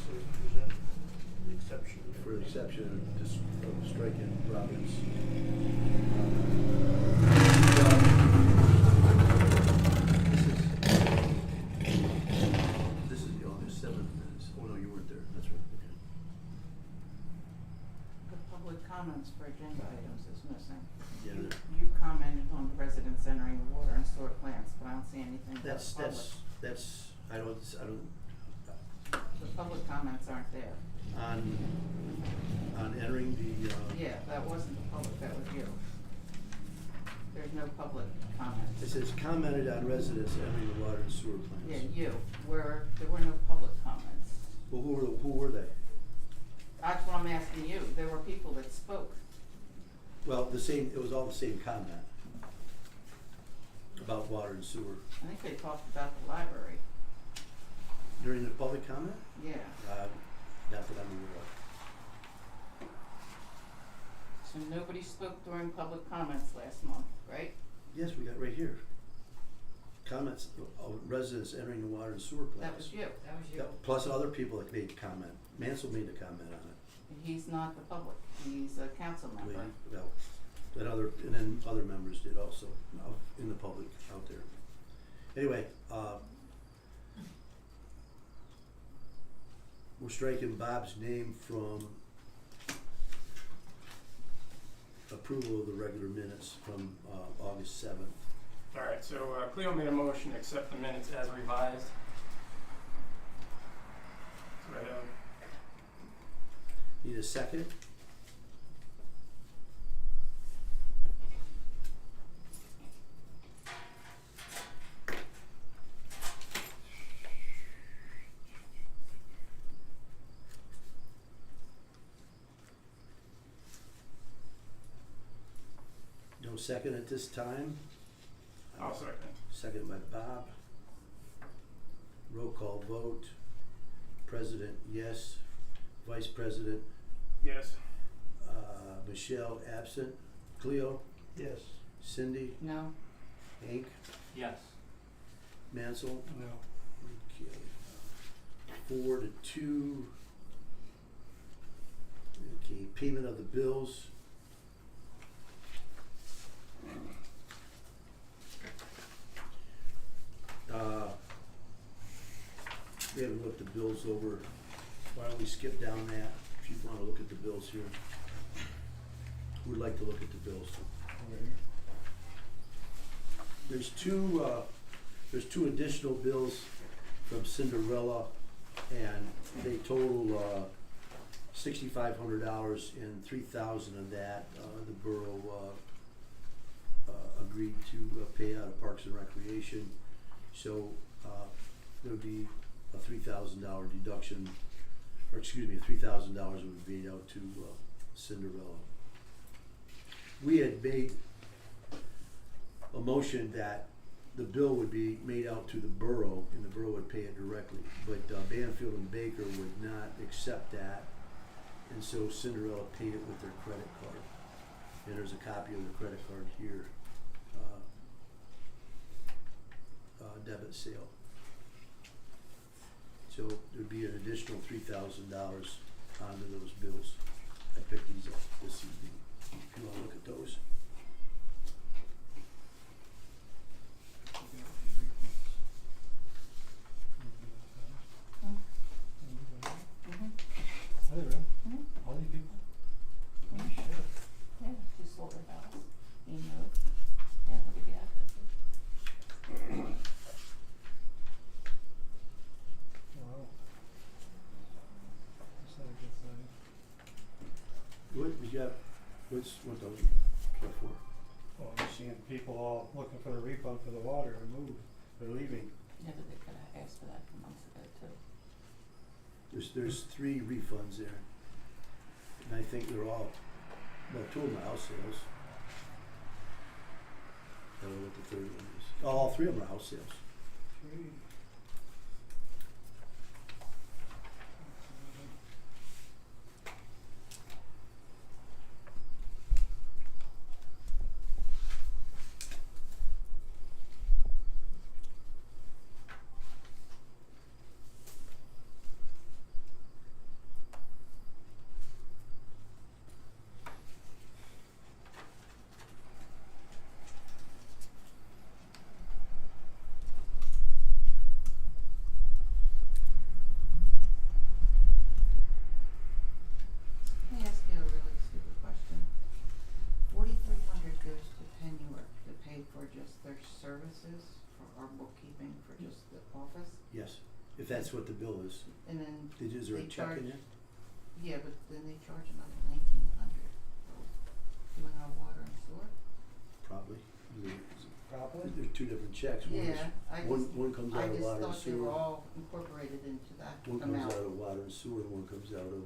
So is that the exception? For the exception of just of striking Robbins. This is the August 7th minutes. Oh no, you weren't there. That's right. Okay. The public comments for agenda items is missing. Yeah, You commented on the residents entering the water and sewer plants, but I don't see anything about that's public. I don't The public comments aren't there. on entering the Yeah, that wasn't the public, that was you. There's no public comments. It says commented on residents entering the water and sewer plants. Yeah, you, there were no public comments. Well, who were they? That's what I'm asking you. There were people that spoke. Well, it was all the same comment about water and sewer. I think they talked about the library. During the public comment? Yeah. Not that I'm aware of. So nobody spoke during public comments last month, right? Yes, we got right here. Comments of residents entering the water and sewer plants. That was you. That was you. Yeah, plus other people that made comment. Mansell made a comment on it. He's not the public. He's a council member. Well, and then other members did also in the public out there. Anyway, we're striking Bob's name from approval of the regular minutes from August 7th. Alright, so Cleo made a motion to accept the minutes as revised. So I have Need a second? No second at this time? I'll second. Second by Bob. Roll call vote. President, yes. Vice President, Yes. Michelle, absent. Cleo, Yes. Cindy, No? Hank, Yes. Mansell. No. Okay. 4-2. Okay, payment of the bills. We haven't looked the bills over. Why don't we skip down that, if you wanna look at the bills here. Who would like to look at the bills? There's two additional bills from Cinderella, and they total $6,500, and $3,000 of that the borough agreed to pay out of Parks and Recreation. So there would be a $3,000 deduction, or excuse me, $3,000 would be paid out to Cinderella. We had made a motion that the bill would be made out to the borough and the borough would pay it directly, but Banfield and Baker would not accept that, and so Cinderella paid it with their credit card. And there's a copy of the credit card here, debit sale. So there'd be an additional $3,000 onto those bills. I picked these up this evening, if you wanna look at those. Are they real? All these people? Holy shit. Yeah, she sold her house. You know. Yeah, look at the addresses. Wow. That's not a good sign. What did you have, what those, what for? Well, I'm seeing people all looking for the refund for the water and move. They're leaving. Yeah, but they could have asked for that months ago too. There's 3 refunds there, and I think they're all, well, 2 of them are house sales. I don't know what the third one is. Oh, all 3 of them are house sales. Three. if that's what the bill is. And then, Is there a They check charge- in there? yeah, but then they charge another 1,900 doing our water and sewer. Probably. Probably. There's two different checks. Yeah, One comes out of water and I just thought they were sewer. all incorporated into that One amount. comes out of water and sewer, and one comes out of,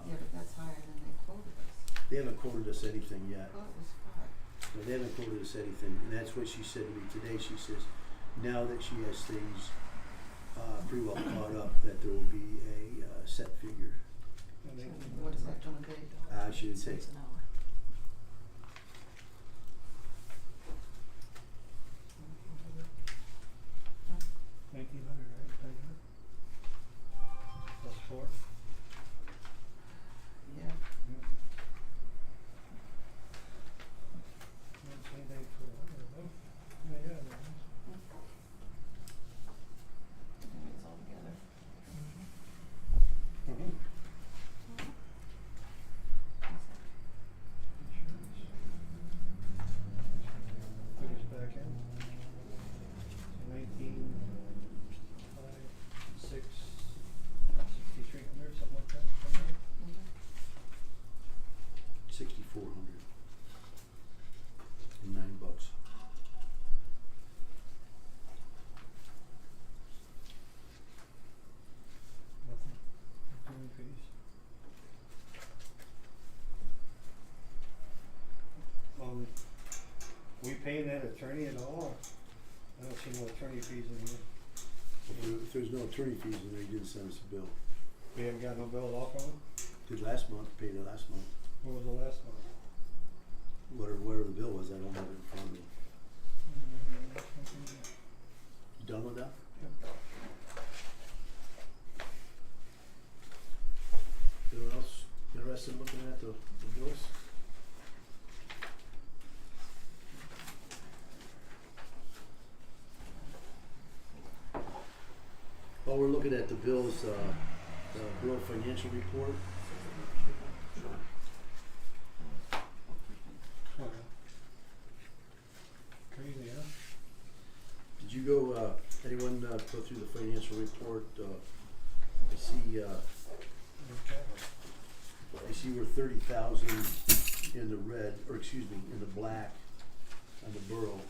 Yeah, but that's higher than they quoted us. they haven't quoted us anything I yet. thought it was 5. No, they haven't quoted us anything, and that's what she said to me today. She says, now that she has things, pretty well caught up, that there will be a, set figure. And they- What's that gonna be? She didn't say. $1,900, right? Plus 4? Yeah, Yeah. Not saying they for water, though. Yeah, there is. maybe it's all together. Mhm. Put us back in. 6,300, something like that. Something like that. 6,400 and $9. Nothing. Attorney fees. We paying that attorney at all? I don't see no attorney fees in here. If there's no attorney fees in there, he didn't send us a bill. We haven't got no bill at all from him? Did last month, paid it last month. What was the last one? Whatever the bill was, I don't have it in front of me. You done with that? Anyone else interested in looking at the bills? While we're looking at the bills, the Borough financial report, Okay. Crazy, huh? did you go, anyone go through the financial report? I see, Okay. I see we're 30,000 in the red, or excuse me, in the black on the borough.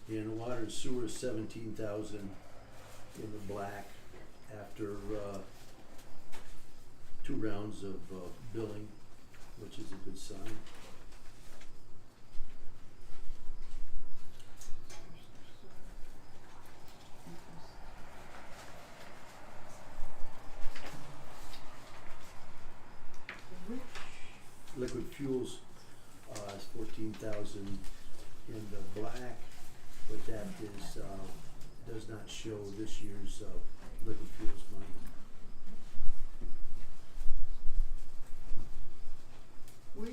And the water and sewer is 17,000 in the black after, 2 rounds of, billing, which is a good sign. Liquid fuels, is 14,000 in the black, but that is, does not show this year's, liquid fuels money. Where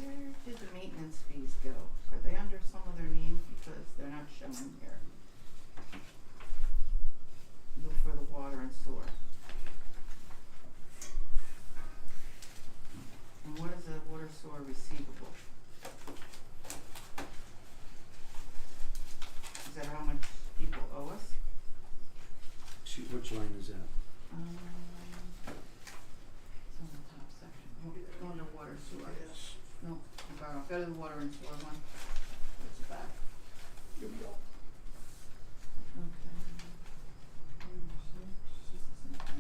did the maintenance fees go? Are they under some other name because they're not showing here? For the water and sewer. And what is a water sewer receivable? Is that how much people owe us? Shoot, which line is that? It's on the top section. Go under water sewer. No, go to the water and sewer one. It's the back. Here we go. Okay.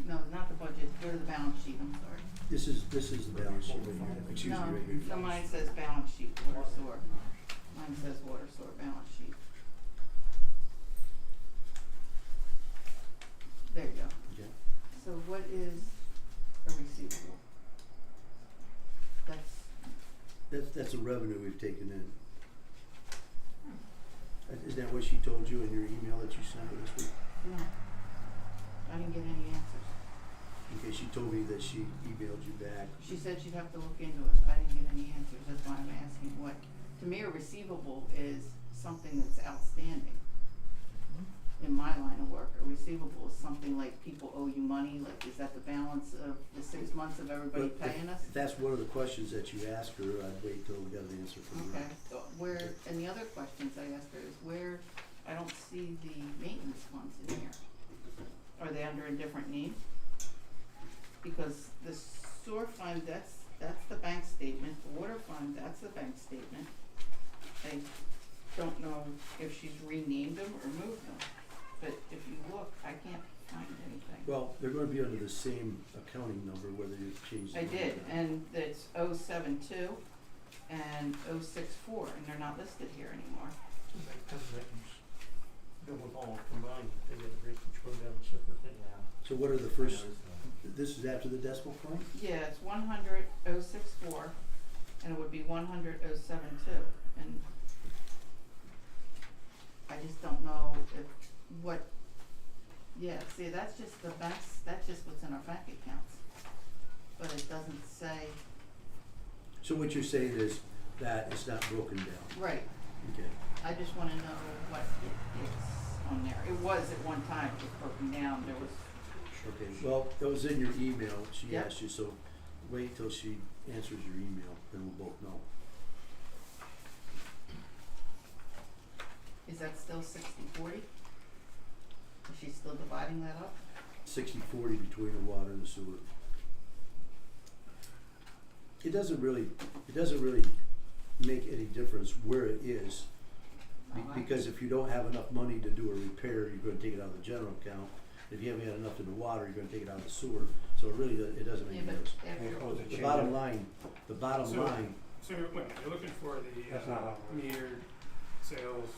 No, not the budget, go to the balance sheet, I'm sorry. This is the balance sheet right here. Excuse me, right here. No, mine says balance sheet, water sewer. Mine says water sewer balance sheet. There you go. Okay. So what is a receivable? That's a revenue we've taken in. Is that what she told you in your email that you sent her this week? No, I didn't get any answers. Okay, she told me that she emailed you back. She said she'd have to look into it. I didn't get any answers. That's why I'm asking what. To me, a receivable is something that's outstanding. in my line of work. A receivable is something like people owe you money, like is that the balance of the 6 months of everybody But paying us? if that's one of the questions that you ask her, I'd wait till we got an answer from her. Okay, so where, and the other questions I asked her is where, I don't see the maintenance funds in here. Are they under a different name? Because the sewer fund, that's the bank statement, the water fund, that's the bank statement. I don't know if she's renamed them or moved them, but if you look, I can't find anything. Well, they're gonna be under the same accounting number whether you change the I number or did, not. and it's 072 and 064, and they're not listed here anymore. Because they go with all combined, they get a rate which goes down separately. So what are the first, this is after the decimal point? Yeah, it's 100 064, and it would be 100 072, and I just don't know if what. Yeah, see, that's just the banks. That's just what's in our bank accounts, but it doesn't say. So what you're saying is that it's not broken down, Right. okay? I just want to know what it is on there. It was at one time. It was broken down. There was. Okay, well, that was in your email, she Yep. asked you, so wait till she answers your email, then we'll both know. Is that still 60/40? Is she still dividing that up? 60/40 between the water and the sewer. It doesn't really make any difference where it is, because if you don't have enough money to do a repair, you're gonna take it out of the general account. If you haven't got enough in the water, you're gonna take it out of the sewer, so it really, it doesn't make Yeah, a but difference. after. Oh, the The change bottom of- line, So, wait a minute, you're looking for That's the not how it works. metered sales,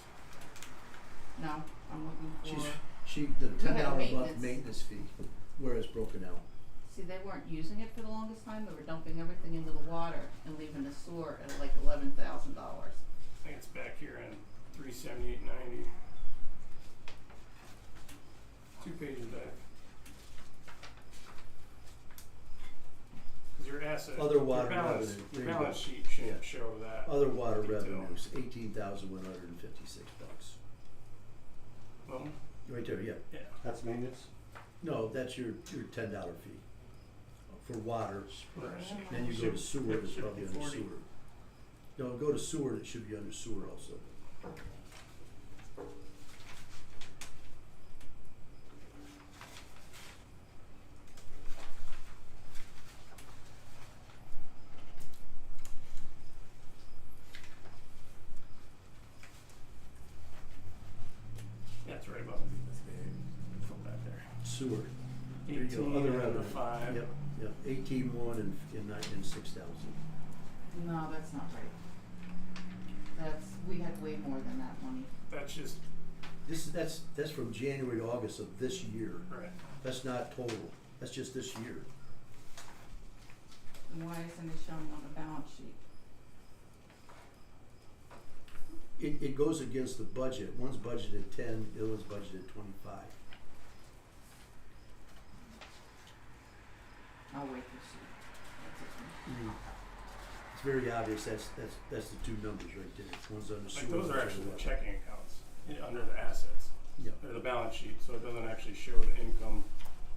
No, I'm looking for. the We $10 had a month maintenance. maintenance fee, where it's broken out. See, they weren't using it for the longest time. They were dumping everything into the water and leaving the sewer at like $11,000. I think it's back here in 378.90. 2 pages back. Cause your asset, Other water your balance, revenue, your there you go. balance sheet shouldn't Yeah. show that. Other water detail. revenues, $18,156. Well, Right there, yeah. yeah. That's maintenance? No, that's your $10 fee for water. Right. Then you go to sewer, it's Should probably be under 40. sewer. No, go to sewer, it should be under sewer also. Yeah, it's right above it. Full back there. Sewer. There you go, 18 other and revenue. 5. Yep, yep, 18,1 and 6,000. No, that's not right. We had way more than that money. That's just, That's from January to August of this year. right. That's not total, that's just this year. And why isn't it shown on the balance sheet? It goes against the budget, one's budgeted 10, the other one's budgeted 25. I'll wait to see. That's it. It's very obvious, that's the two numbers right there, one's under Like sewer. those are one's actually under the water. checking accounts, under the assets. Yeah. They're the balance sheet, so it doesn't actually show the income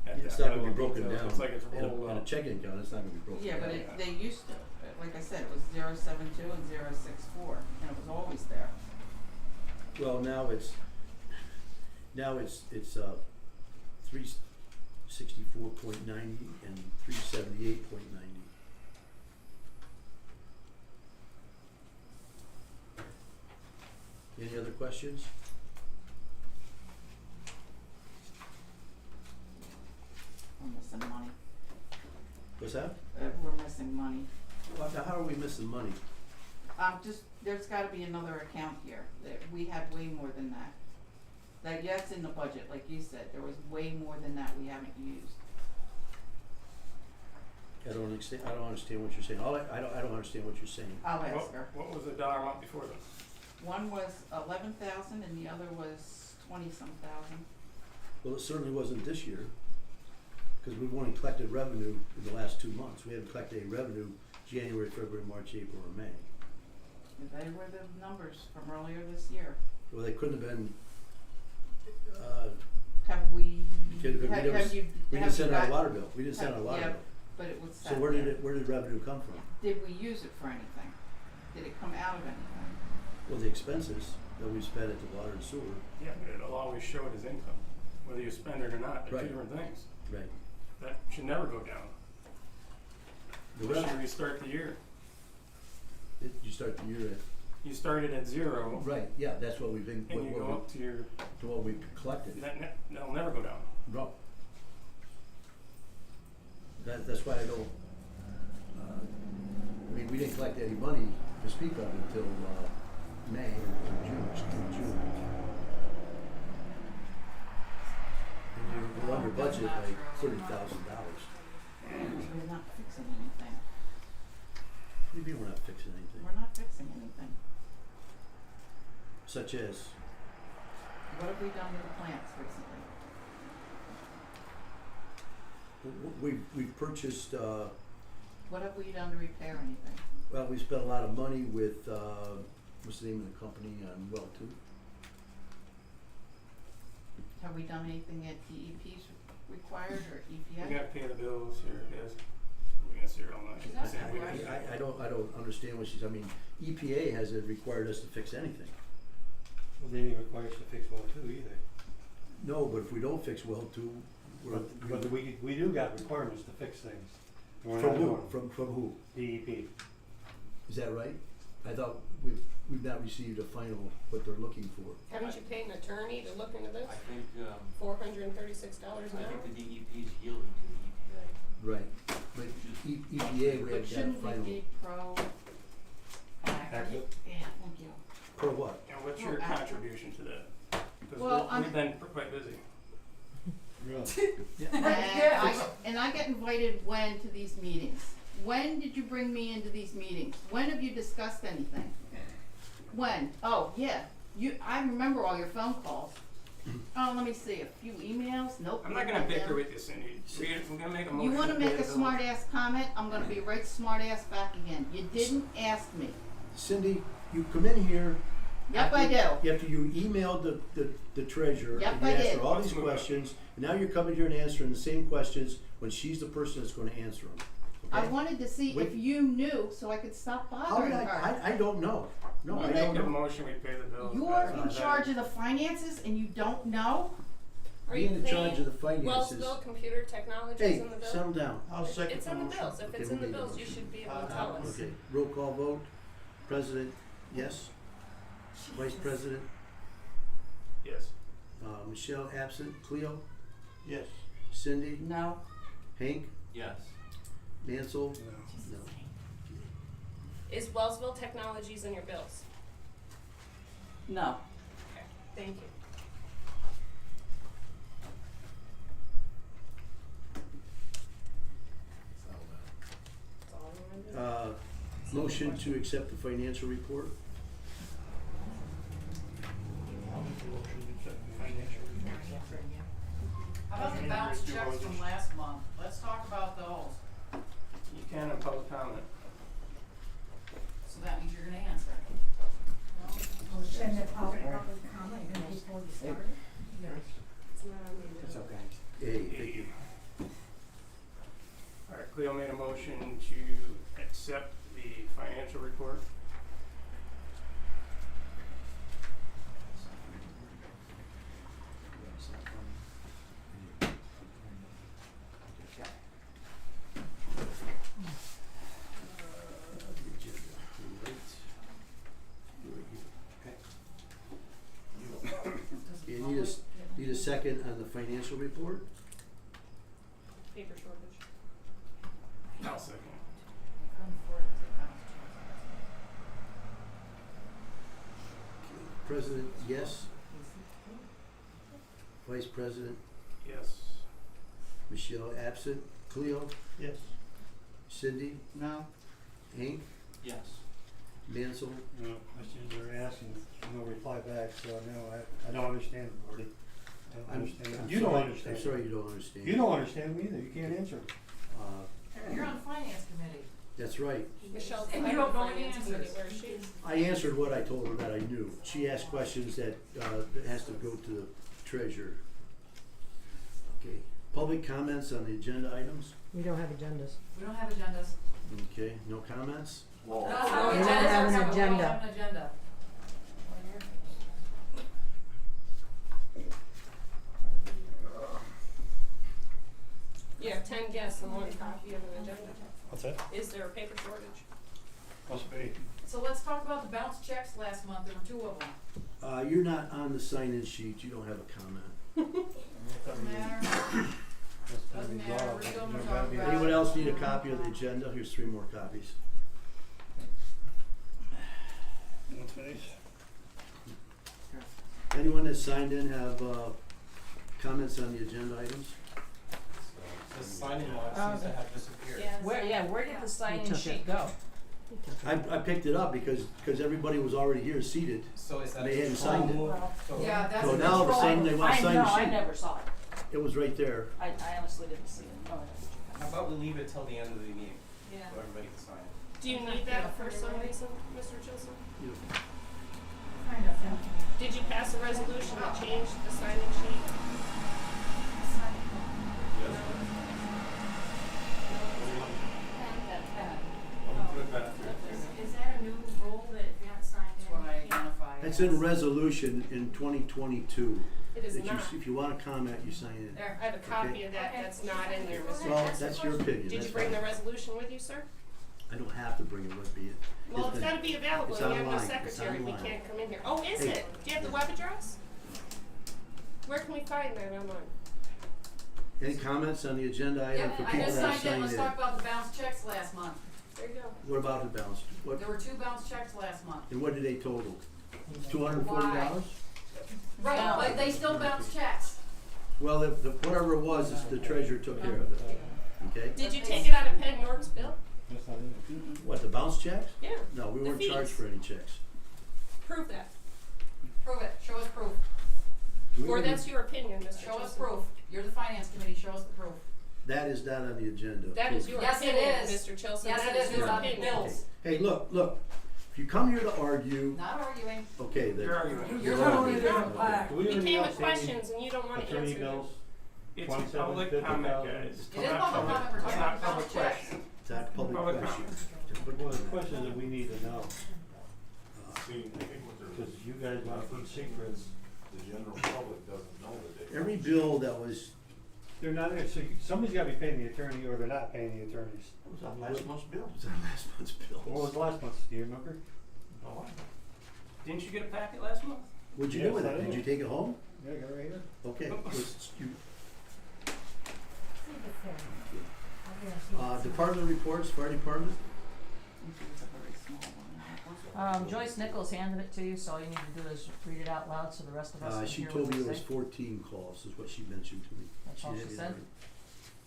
at It's that not gonna level be of broken detail. down. It's like it's In rolled a up. checking account, it's not gonna be broken Yeah, down. but Yeah. they used to. Like I said, it was 072 and 064, and it was always there. Well, now it's 364.90 and 378.90. Any other questions? We're missing money. What's that? We're missing money. Well, now how are we missing money? There's gotta be another account here, that we had way more than that. That, yeah, it's in the budget, like you said, there was way more than that we haven't used. I don't understand what you're saying. I don't understand what you're saying. I'll ask her. What was the dollar amount before this? One was 11,000 and the other was 20-some thousand. Well, it certainly wasn't this year, because we've only collected revenue in the last 2 months. We haven't collected any revenue January, February, March, April, or May. They were the numbers from earlier this year. Well, they couldn't have been, Have we, Because we never have you, we have didn't you send out a got- water bill, we didn't send out a water yeah, bill. but it was So sat where did there. it, where did the revenue come from? Did we use it for anything? Did it come out of anything? Well, the expenses that we spent at the water and sewer, Yeah, but it'll always show it as income, whether you spend it or not, they're Right. two different things. right. That should never go down. The Unless you revenue, restart the year. you start the year at, You started at zero, right, yeah, that's what we've been, and you go up to your, to what we collected. that'll never go down. No. That's why I don't, I mean, we didn't collect any money to speak of until, May or June. And we're under budget by $30,000. We're not fixing anything. What do you mean we're not fixing anything? We're not fixing anything. Such as, What have we done with the plants recently? we've purchased, What have we done to repair anything? well, we spent a lot of money with, what's the name of the company on well two? Have we done anything that DEP's required or We EPA? gotta pay the bills here, yes. We're gonna sit here all night. Is that Same right? way. I don't understand what she's, I mean, EPA hasn't required us to fix anything. Well, they didn't require us to fix well too either. No, but if we don't fix well two, we're. But we do got requirements to fix things. And we're From not who? doing them. From who? DEP. Is that right? I thought we've not received a final, what they're looking for. Haven't you paid an attorney to look into this? I think, $436 an I hour? think the DEP is yielding to the EPA. Right. But EPA, we But haven't got a shouldn't we final. be Active? Yeah, thank you. For what? And what's Well, your after- contribution to that? Because Well, I'm- we've been quite busy. Really? And I get invited when to these meetings? When did you bring me into these meetings? When have you discussed anything? When? Oh, yeah, I remember all your phone calls. Oh, let me see, a few emails? Nope. I'm not gonna bicker with you, Cindy. We're gonna make a motion. You wanna to pay make a the bills. smart ass comment? I'm gonna be right smart ass back again. You didn't ask me. Cindy, you come in here. Yep, I do. After you emailed the treasurer. Yep, and you I asked did. her all these Let's move on. questions, and now you're coming here and answering the same questions when she's the person that's gonna answer them. I wanted to see Wait. if you knew so I could stop How bothering did her. I don't know. No, Well, I Make don't a know. motion, we pay the bills. You're That's in not charge that. of the finances and you don't know? Are you Being in charge of the paying finances. Wellsville Computer Technologies Hey, in the bill? settle down. I'll second It's the in the motion. bills. If Okay, it's we in the need a bills, you motion. should be able to tell us. Okay, roll call vote. President, yes. Vice President, Yes. Michelle absent. Cleo, Yes. Cindy, No. Hank, Yes. Mansell. No. No. Is Wellsville Technologies in your bills? No. Okay, thank you. That's all I'm gonna do. Motion to accept the financial report. I'll make the motion to accept the financial report. How about the bounce checks from last month? Let's talk about those. You can in public comment. So that means you're gonna answer. Send the public comment before you start. It's not on the agenda. okay. Hey, thank you. Alright, Cleo made a motion to accept the financial report. You need a second on the financial report? Paper shortage. I'll second. Couldn't afford to take bounce checks. President, yes. Vice President, Yes. Michelle absent. Cleo, Yes. Cindy, No. Hank, Yes. Mansell. No, questions are asking, no reply back, so no, I don't understand, Marty. I don't understand. I'm You don't sorry- understand. I'm sorry you don't understand. You don't understand me either, you can't answer them. You're on the finance committee. That's right. Michelle's And the you head of don't the know the finance committee. answers. Where is she? I answered what I told her that I knew. She asked questions that has to go to the treasurer. Okay, public comments on the agenda items? We don't have agendas. We don't have agendas. Okay, no comments? No, We don't agendas have are an covered. We don't agenda. have an agenda. You have 10 guests and 1 copy of an agenda. What's that? Is there a paper shortage? Must be. So let's talk about the bounce checks last month, there were 2 of them. You're not on the sign-in sheet, you don't have a comment. Doesn't matter. Doesn't matter, we're still gonna talk about. Anyone else need a copy of the agenda? Here's 3 more copies. Anyone that signed in have comments on the agenda items? The signing log seems to have disappeared. Where did the sign-in took sheet it. go? I picked it up because everybody was already here seated. So is that They hadn't control? signed it. So Yeah, that's So a now the control. same, they want to sign the sheet. I never saw it. It was right there. I honestly didn't see it. Oh, how about we leave it till the end of the meeting, yeah. so everybody can sign it? Do you need that for some reason, Mr. Chisholm? Kind of, yeah. Did you pass a resolution that changed the sign-in sheet? Is that a new rule that if you haven't signed in? That's what I identified. It's in resolution in 2022. It is that not. If you want to comment, you sign in. There, I have a copy of that, that's not in there, Mr. Well, Chisholm. that's your opinion. Did That's you bring the fine. resolution with you, sir? I don't have to bring it with me. Well, it's been- gotta be available, it's and you have no online. It's secretary if we online. can't come in here. Oh, is Hey. it? Do you have the web address? Where can we find that online? Any comments on the agenda item Yep, for I people just that have signed in, signed let's in? talk about the bounce checks last month. There you go. What about the balance? What, There were 2 bounce checks last month. and what did they total? $240? Right, No. but they still bounce checks. Well, whatever it was, the treasurer took care of it. Okay? Did you take it out of Penn York's bill? That's not in there. What, the bounce checks? Yeah. No, we The weren't charged fees. for any checks. Prove that. Prove it, show us proof. Do we Or really- that's your opinion, Mr. Show us Chisholm. proof. You're the finance committee, show us the proof. That is not on the agenda. That is your Yes, it opinion, is. Mr. Chisholm. Yes, That it is, your it's on the opinion. bills. Hey, look, if you come here to argue, Not arguing. okay, then. You're arguing. You're You're arguing. Do we We really came need with to questions and you don't wanna answer attorney them. bills? It's 27, public 50,000. comment, guys. It is Not public comment, we're it's talking not about public bounce checks. question. It's not a public Public question. comment. It's a public Well, the comment. question that we need to know, See, I think what they're. because you guys want to keep secrets. The general public doesn't know that they. Every bill that was, They're not, so somebody's gotta be paying the attorney or they're not paying the attorneys. It was on last month's bill. was on last month's bills. What was last month's, do you remember? No, Didn't you get a packet last month? What'd you Yes, do with I it? Did did. you take it home? Yeah, I got it right here. Okay. See the thing. I'm gonna see the thing. Department reports, fire department? It's a very small one. Joyce Nichols handed it to you, so all you need to do is read it out loud so the rest of us can She hear told what me you it was say. 14 calls, is what she mentioned to me. That's all she didn't said? write-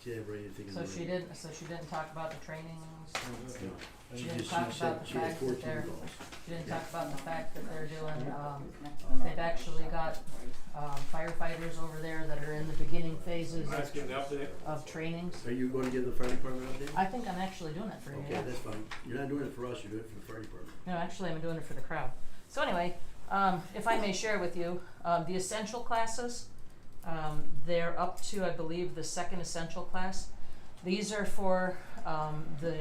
She didn't write anything in So the she didn't talk about the trainings, No. she She didn't just, talk she said about the she had fact that 14 they're, calls. she didn't talk about the fact that they're doing, they've actually got firefighters over there that are in the beginning phases Let's get an update. of trainings. Are you going to give the fire department an update? I think I'm actually doing it for you, Okay, yeah. that's fine. You're not doing it for us, you're doing it for the fire department. No, actually, I'm doing it for the crowd. So anyway, if I may share with you, the essential classes, they're up to, I believe, the 2nd essential class. These are for the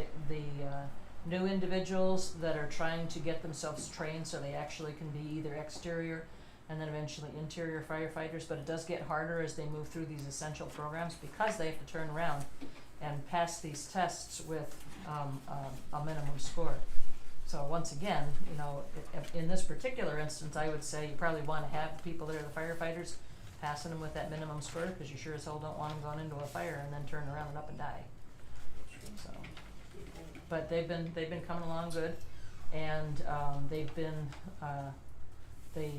new individuals that are trying to get themselves trained so they actually can be either exterior and then eventually interior firefighters, but it does get harder as they move through these essential programs because they have to turn around and pass these tests with a minimum score. So once again, you know, in this particular instance, I would say you probably want to have the people that are the firefighters passing them with that minimum score, because you sure as hell don't want them going into a fire and then turn around and up and die. So, but they've been coming along good, and they've been the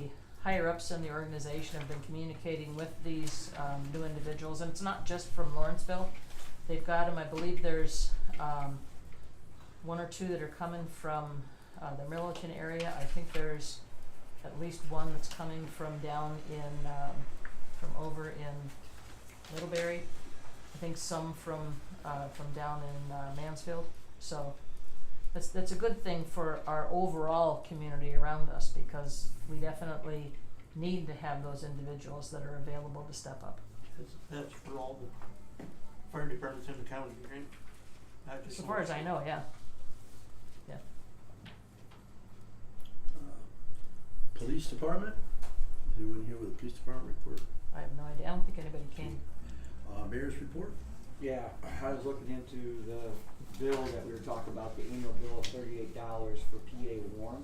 higher ups in the organization have been communicating with these new individuals, and it's not just from Lawrenceville. They've got them. I believe there's 1 or 2 that are coming from the Milliken area. I think there's at least 1 that's coming from down in from over in Middlebury. I think some from down in Mansfield. So that's a good thing for our overall community around us, because we definitely need to have those individuals that are available to step up. That's for all the fire departments in the county, right? Not just As far as I know, yeah. Yeah. Police department? Is anyone here with the police department report? I have no idea. I don't think anybody came. Mayor's report? Yeah, I was looking into the bill that we were talking about, the annual bill of $38 for PA Warren.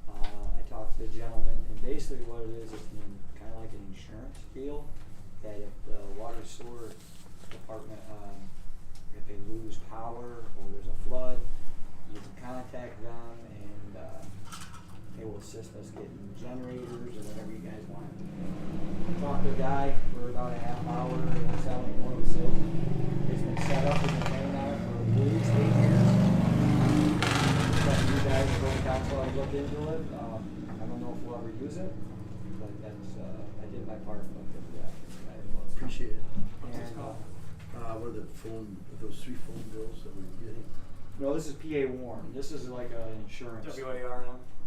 I talked to the gentleman, and basically what it is, it's kind of like an insurance deal, that if the water sewer department, if they lose power or there's a flood, you can contact them and they will assist us getting generators or whatever you guys want. Talked to a guy for about a half hour, and he's telling me what it says. It's been set up, we've been paying on it for at least 8 years. But you guys, the road council, I looked into it. I don't know if we'll ever use it, but that's, I did my part and looked into that. Appreciate it. What's this called? What are those 3 phone bills that we're getting? No, this is PA Warren. This is like an insurance.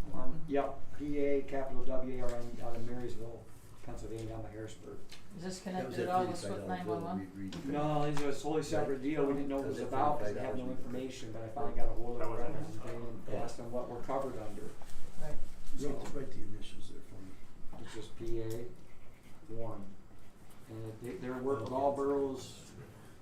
WARM. Yep, PA, capital W-A-R-N, out of Marysville, Pennsylvania, out of Harrisburg. Is this That was connected that at all with $35 SWIFT bill that 911? we agreed to. No, these are a totally separate deal. We didn't know what it was That was about because $35 they had no we- information, but I finally got a hold of That the wasn't it. representative and asked them what we're covered under. Right. Write the initials there for me. It's just PA Warren. And they're working with all boroughs,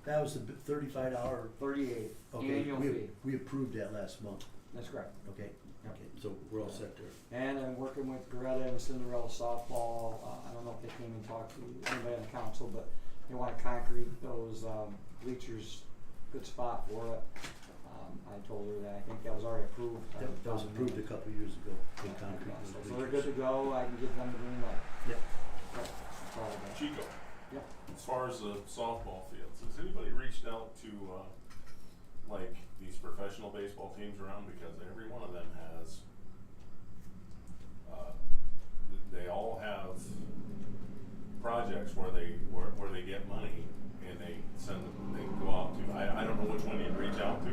That was the $35. 38 Okay, annual fee. we approved that last month. That's correct. Okay, Yep. okay, so we're all set there. And I'm working with Greta and Cinderella softball. I don't know if they came and talked to anybody on the council, but they want to concrete those bleachers, good spot for it. I told her that I think that was already approved. That was approved a couple years ago, in concrete. So they're good to go. I can give them the green light. Yep. That's all I got. Chico, Yep. as far as the softball fields, has anybody reached out to, like, these professional baseball teams around? Because every one of them has, they all have projects where they get money and they go out to, I don't know which one you'd reach out to,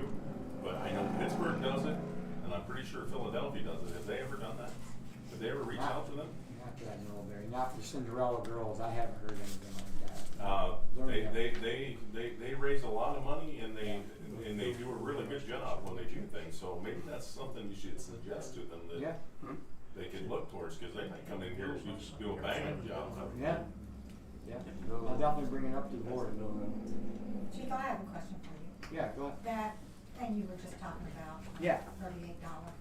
but I know Pittsburgh does it, and I'm pretty sure Philadelphia does it. Have they ever done that? Have they ever reached out to them? Not that I know of, Barry. Not for Cinderella girls. I haven't heard anything like that. They raise a lot of money and they do a really good job when they do things, so maybe that's something you should suggest to them that Yeah. they could look towards, cause they might come in here and just do a bang job. Yeah. Yeah. I'll definitely bring it up to the board. Chief, I have a question for you. Yeah, go ahead. That thing you were just talking about. Yeah. $38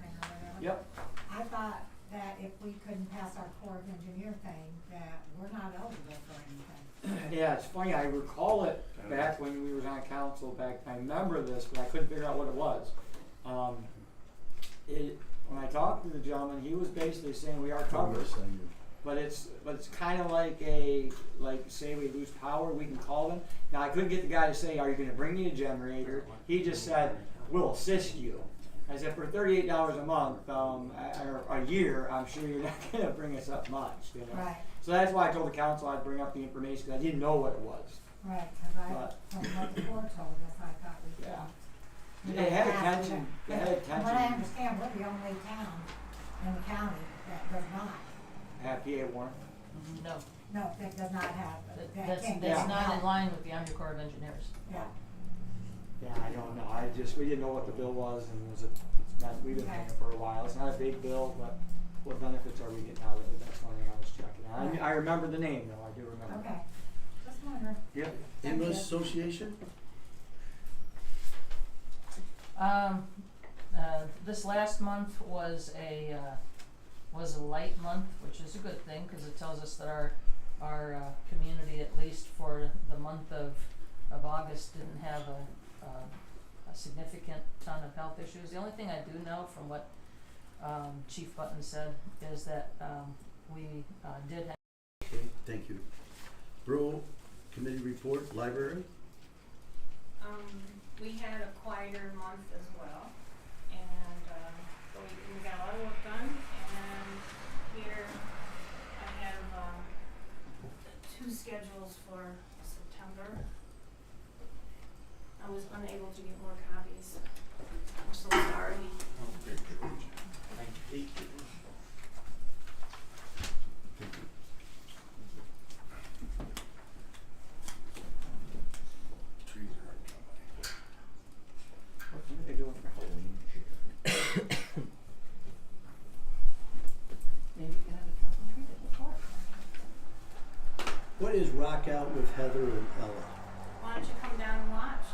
thing or whatever. Yep. I thought that if we couldn't pass our Corps of Engineer thing, that we're not eligible for anything. Yeah, it's funny. I recall it back when we was on council back. I remember this, but I couldn't figure out what it was. When I talked to the gentleman, he was basically saying we are covered. But it's kind of like say we lose power, we can call them. Now I couldn't get the guy to say, "Are you going to bring me a generator?" He just said, "We'll assist you." I said, "For $38 a month or a year, I'm sure you're not going to bring us up much." You know? Right. So that's why I told the council I'd bring up the information because I didn't know what it was. Right, because But- from what the Corps told us, I thought we Yeah. could. They had attention. They had From what I attention. understand, we're the only town in the county that does not. Have PA Warren. No, No, that does not have, that that's can't that's get not out. in line with the Army Corps of Engineers. Yeah. Yeah, I don't know. We didn't know what the bill was, and we've been paying for a while. It's not a big bill, but what benefits are we getting out of it? That's one thing I was checking out. I remember the name though. I do remember. Okay, just wondering. Yep. Ambulance Association? This last month was a light month, which is a good thing because it tells us that our community, at least for the month of August, didn't have a significant ton of health issues. The only thing I do know from what Chief Button said is that we did have. Okay, thank you. Borough Committee report, library? We had a quieter month as well, and but we got a lot of work done. And here I have 2 schedules for September. I was unable to get more copies. I'm so sorry. Thank you. out with Heather and Ella. Why don't you come down and watch?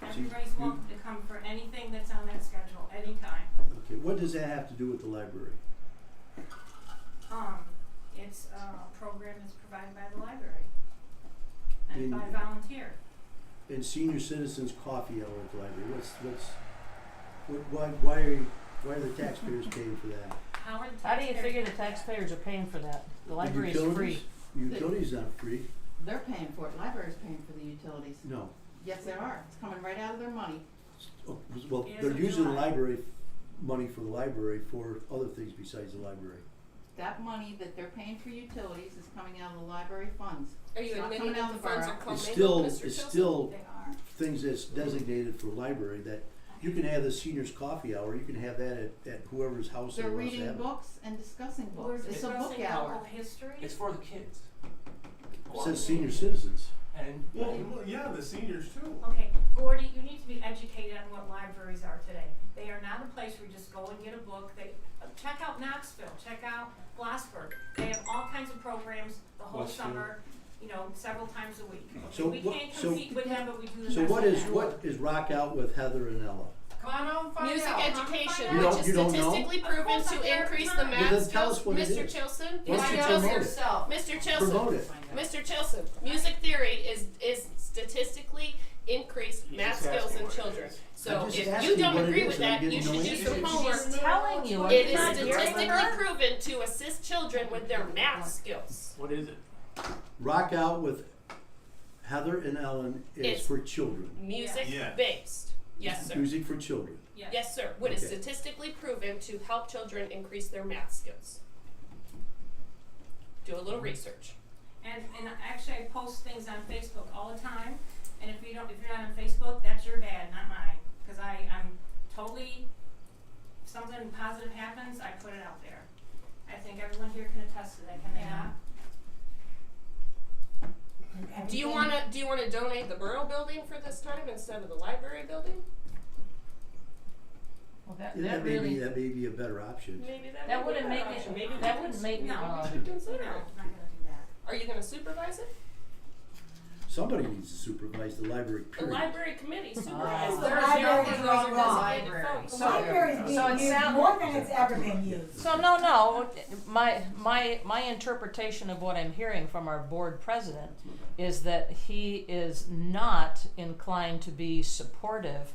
Everybody's welcome to come for anything that's on that schedule, anytime. Okay, what does that have to do with the library? It's a program that's provided by the library and In- by volunteer. And senior citizens coffee hour at the library, why are the taxpayers paying for that? How are the How do you taxpayers figure the paying for that? taxpayers are paying for that? The library is Utilities? free. Utilities not free, They're paying for it, library's paying for the utilities. no. Yes, they are, it's coming right out of their money. Oh, well, It they're isn't using the July. library money for the library for other things besides the library. That money that they're paying for utilities is coming out of the library funds. Are you It's not admitting coming out that of the funds borough. are commingled, It's still, Mr. it's Chilson? still They are. things that's designated for library, that you can have the seniors coffee hour, you can have that at whoever's house they They're wants to reading have it. books and discussing We're books, it's a book discussing hour. local history. It's for the kids. It says senior citizens. And Well, yeah, the seniors too. Okay, Gordy, you need to be educated on what libraries are today. They are not a place where you just go and get a book. Check out Knoxville, check out Glassburg. They have all kinds of programs the whole Westfield. summer, several times a week. Okay, So we what- can't so- compete with them, but we do the So best what we is, can. what is Rock Out with Heather and Ella? Come on out and find Music out. education, You don't- which is you don't know? statistically Of proven course I'm to there increase every the time. math Well, then tell skills. us what it Mr. is. Chilson, Why don't Mr. you Chilson, promote it? yourself. Mr. Chilson, Promote it. Mr. Chilson, music theory is statistically increased You math just asked skills me in what it children. is. So I'm just if asking you don't what it agree is, with and I'm that, you getting should no do answer. some homework. She's telling you, are It you is not hearing statistically her? proven to assist children with their math skills. what is it? Rock Out with Heather and Ellen is It's- for children. Music Yeah. based. Yes, sir. Music for children. Yes, sir. What is Okay. statistically proven to help children increase their math skills. Do a little research. And actually I post things on Facebook all the time, and if you're not on Facebook, that's your bad, not mine. Cause I'm totally, if something positive happens, I put it out there. I think everyone here can attest to that, can they not? And Do you everything- wanna donate the borough building for this time instead of the library building? Well, that That really, may be a better option. Maybe that that would wouldn't be a make better option. it, Maybe we that can wouldn't make, no, uh, we should consider No, I'm it. not gonna do that. Are you gonna supervise it? Somebody needs to supervise the library, The period. library committee supervises. The There's library no is those wrong. are designated Library. folks. The library is So being it used sound- more than it's ever been used. so no, my interpretation of what I'm hearing from our board president is that he is not inclined to be supportive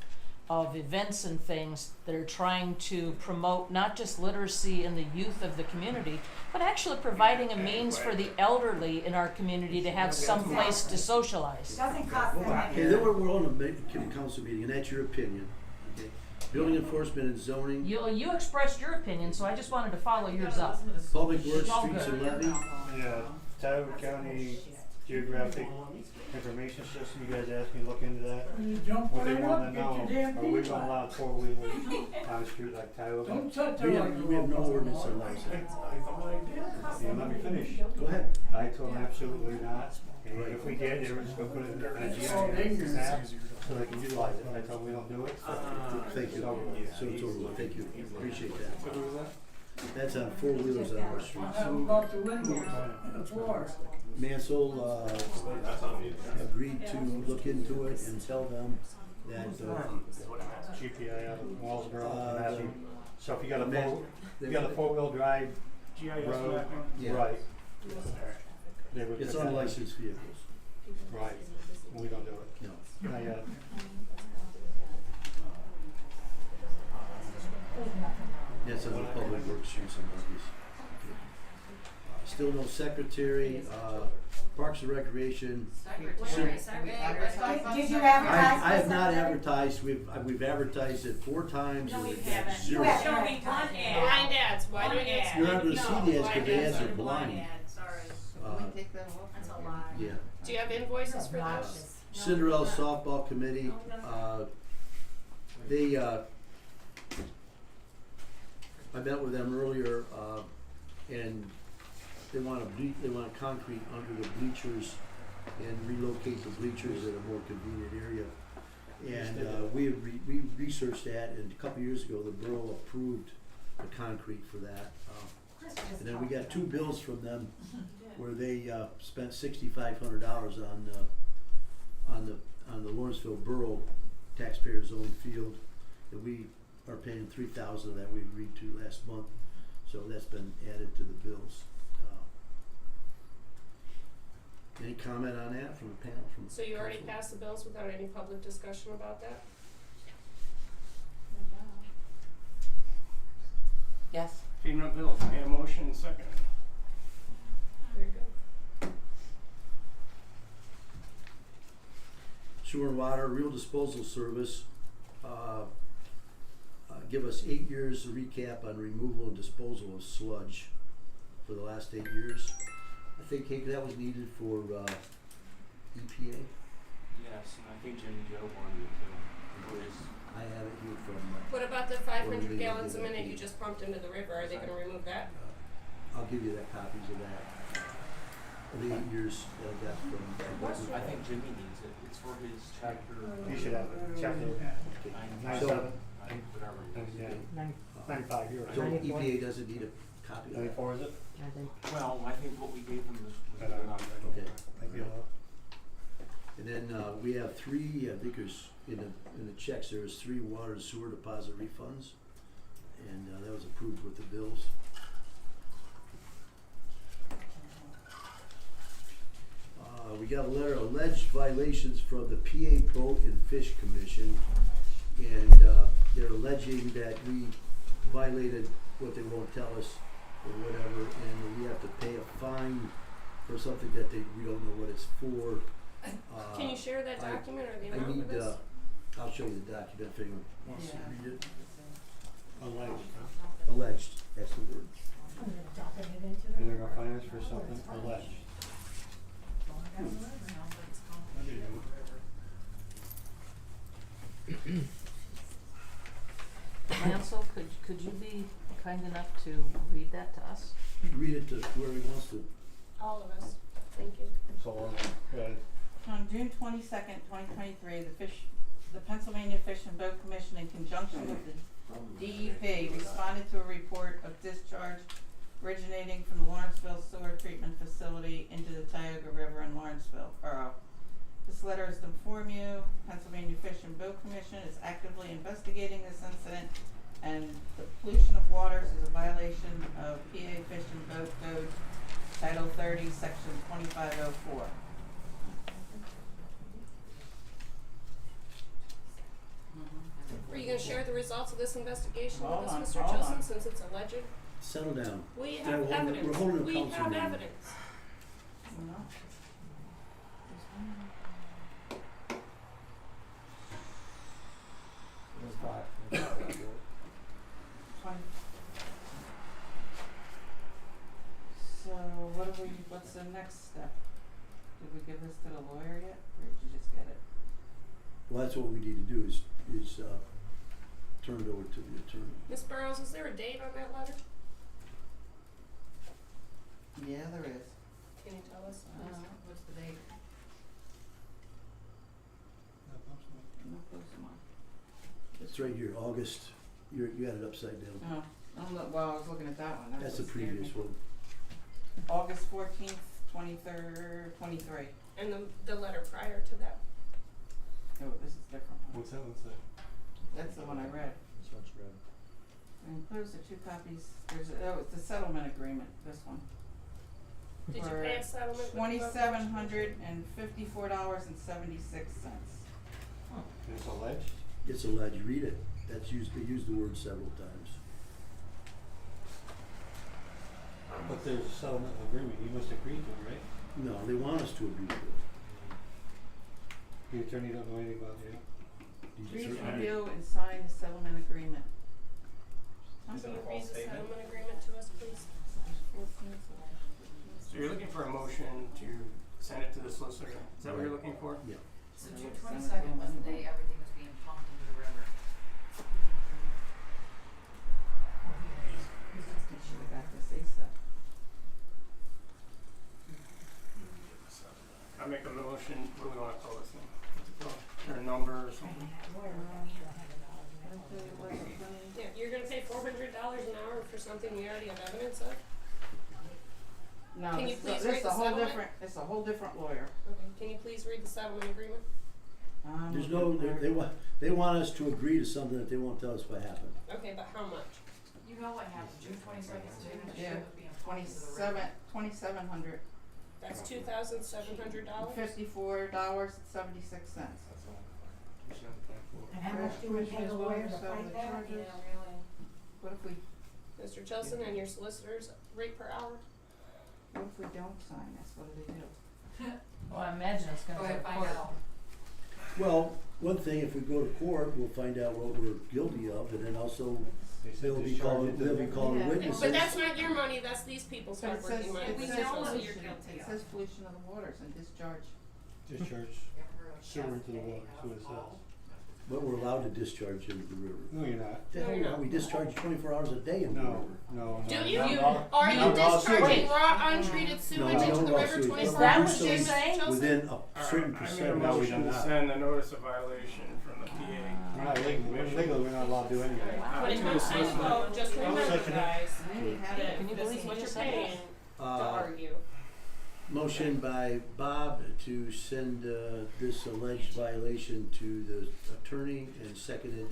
of events and things that are trying to promote not just literacy in the youth of the community, but actually providing a means for the elderly in our community to have some place to socialize. Doesn't cost them Okay, anything. then we're on a council meeting, and that's your opinion. Okay. Building enforcement and zoning, You expressed your opinion, so I just wanted to follow yours up. public works, It's all streets good. and levy. Yeah, Tioga County Geographic Information System, you guys asked me to look into that. You jump What on they it wanna up, know, get your damn are we feet gonna back. allow four-wheelers on the street like Tioga? Don't touch We it have, like we have no you ordinance walk that on allows I it. thought I did. Yeah, let me finish. Go ahead. I told them absolutely not, and if we did, they were just gonna put it in a GIS map, so they can utilize it, and I told them we don't do it. Thank you. So it's over with. Thank you. Appreciate that. So who was that? That's on four-wheelers on our I streets. have about the windows and the floor. Mansell, That's on the agenda. agreed to look into it and tell them that, GPI out of Wellsboro, Massey. So if you got a Man- four, you got a four-wheel drive GIS road, mapping. Yeah. right. They would it's put that- unlicensed vehicles. Right, we don't do it. No. Not yet. That's on the public works streets and levies. Still no secretary, Parks and Recreation. Secretary. Did you advertise? I have not this? advertised, we've advertised it 4 times No, and we we've got haven't. zero. You Show me one ad. Blind ads, why do One you? ad. You're not gonna No, see the ads 'cause blind the ads are are blind. ad, sorry. Can we take that off? That's a lie. Yeah. Do you have invoices for those? Obnoxious. Cinderella Softball Committee, they, I met with them earlier, and they want concrete under the bleachers and relocate the bleachers at a more convenient area. And, we researched that, and a couple years ago, the borough approved the concrete for that. And then we got 2 bills from them where they spent $6,500 on the Lawrenceville Borough taxpayers owned field, and we are paying $3,000 of that we agreed to last month, so that's been added to the bills. Any comment on that from the panel? From So you already council? passed the bills without any public discussion about that? Yes. Payment of bills, made a motion, second. Very good. Sewer and water, real disposal service, give us 8 years recap on removal and disposal of sludge for the last 8 years. I think, Hank, that was needed for, EPA. Yes, and I think Jimmy Joe wanted it too. I have it here from, What about the Well, 500 they gallons a did that minute you too. just pumped into the river? Are they gonna remove that? I'll give you that copies of that. Of the 8 years that I got from. I think Jimmy needs it. It's for his chapter. You should have it, chapter Okay. 97, I think whatever. yeah, 95 euros. So EPA doesn't need a copy of that? 94, is it? Well, I think what we gave them was I don't know. Okay. Might be a little. And then, we have 3, I think there's, in the checks, there's 3 water and sewer deposit refunds. And, that was approved with the bills. We got a letter of alleged violations from the PA Boat and Fish Commission. And, they're alleging that we violated what they won't tell us or whatever, and we have to pay a fine for something that we don't know what it's for. Can you share that document or the I amount need, with us? I'll show you the document if anyone wants to read it. Alleged, Alleged, that's the word. I'm gonna dump it into the. and they're gonna fine us for something alleged. Going down the river. Hansel, could you be kind enough to read that to us? Read it to whoever wants to. All of us. Thank you. So, good. On June 22nd, 2023, the Pennsylvania Fish and Boat Commission, in conjunction with the DEP, responded to a report of discharge originating from the Lawrenceville Sewer Treatment Facility into the Tioga River in Lawrenceville Borough. This letter is to inform you, Pennsylvania Fish and Boat Commission is actively investigating this incident, and the pollution of waters is a violation of PA Fish and Boat Code, Title 30, Section 2504. Are you gonna share the results of this investigation Hold with on, us, Mr. hold Chilson, on. since it's alleged? Settle down. We Yeah, have we're evidence. holding a We council have meeting. evidence. No. Fine. So what's the next step? Did we give this to the lawyer yet, or did you just get it? Well, that's what we need to do is turn it over to the attorney. Ms. Burrows, is there a date on that letter? Yeah, there is. Can you tell us, please? What's the date? No postmark. It's right here, August, you had it upside down. Well, I was looking at that one. That's the previous one. August 14th, 23. And the letter prior to that? Oh, this is a different one. What's that one say? That's the one I read. This one's red. And enclosed the 2 copies. It's the settlement agreement, this one. Did you For pay a settlement with the $2,754.76. It's alleged? It's alleged, read it. They used the word several times. But there's a settlement agreement, you must agree to it, right? No, they want us to agree to it. The attorney don't know anything about it. Please review and sign the settlement agreement. Can you read the settlement agreement to us, please? So you're looking for a motion to send it to the solicitor, is that what you're looking for? Yeah. So June 22nd was the day everything was being pumped into the river. Should have got this ASAP. I make a motion, what do we wanna call this thing? What's it called? Or a number or something? Yeah, you're gonna pay $400 an hour for something we already have evidence of? No, Can you this please is read a the whole settlement? different, it's a whole different lawyer. Okay, can you please read the settlement agreement? There's no, they want us to agree to something that they won't tell us what happened. Okay, but how much? You know what happened, June 22nd, students Yeah, should be informed to the record. $2,700, That's $2,700? $54.76. And how much do we pay the lawyer to Settlement fight that? charges. Yeah, really. What if we, Mr. Chilson and your solicitor's rate per hour? what if we don't sign this, what do they do? Well, I imagine it's gonna Go go ahead, to find court. out. Well, one thing, if we go to court, we'll find out what we're guilty of, and then also They said they'll be discharge calling, it to they'll be them. calling Yeah. witnesses. But that's not your money, that's these people's But it says, hardworking money. it We says know what pollution, you're guilty it of. says pollution of the waters and discharge. Discharge sewer into the water, that's what it says. But we're allowed to discharge into the river. No, you're not. The No, hell, you're not. we discharge 24 hours a day in the No, river. no, no. Do you? not You- all- Are you not all discharging sewage. raw untreated sewage No, into no the raw river sewage. 24 Is that hours what a you're day, Mr. saying? Chilson? Within a Alright, certain I made a percent. No, we motion done to not. send a notice of violation from the PA. We're not legal, we're not allowed to do anything. Alright, When it comes time to vote, just remember, Second. guys, Maybe have that it. Can you this believe is you what you're just said that? paying to argue. Motion by Bob to send this alleged violation to the attorney, and seconded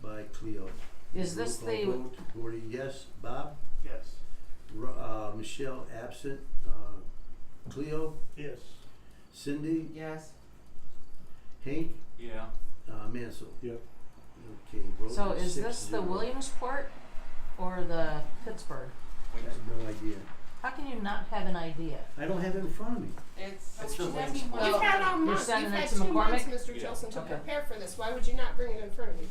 by Cleo. Is this Roll call the, vote. Gordy, yes. Bob? Yes. Michelle, absent. Cleo? Yes. Cindy? Yes, Hank? Yeah. Mansell? Yep. Okay, vote so is this 6-0. the Williamsport or the Pittsburgh? I have no idea. How can you not have an idea? I don't have it in front of me. it's. It's the that's Williams- well, You've had all You're month, you've sending it had to 2 months, McCormick? Mr. Yeah. Chilson, to Okay. prepare for this, why would you not bring it in front of me?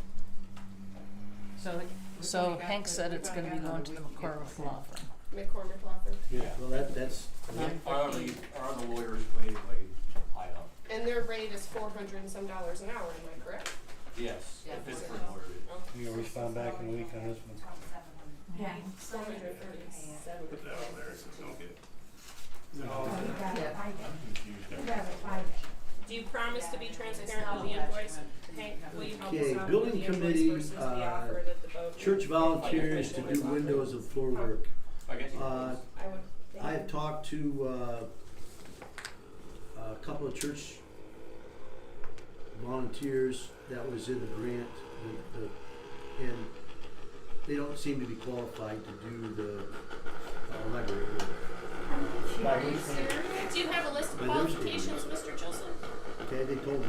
So Hank said it's gonna be going to the McCormick law firm. McCormick Law Firm. Yeah. Well, that's. Our other lawyers way high up. And their rate is $400 and some an hour, am I correct? Yes, Yeah. the Pittsburgh lawyer. Okay. You gonna respond back in a week on this one? Yeah. 437. Put that on there, so don't get. So we gotta Yeah. fight it. I'm confused. We gotta fight it. Do you promise to be transparent with the invoice? Hank, will you help us Okay, out building with the committee, invoice versus the offer that the vote? Church volunteers to do windows and floor work. I guess you Uh, I would. I've talked to a couple of church volunteers that was in the grant, and they don't seem to be qualified to do the library work. Are you serious? Do you have a list of By their qualifications, Mr. Chilson? Okay, they told me.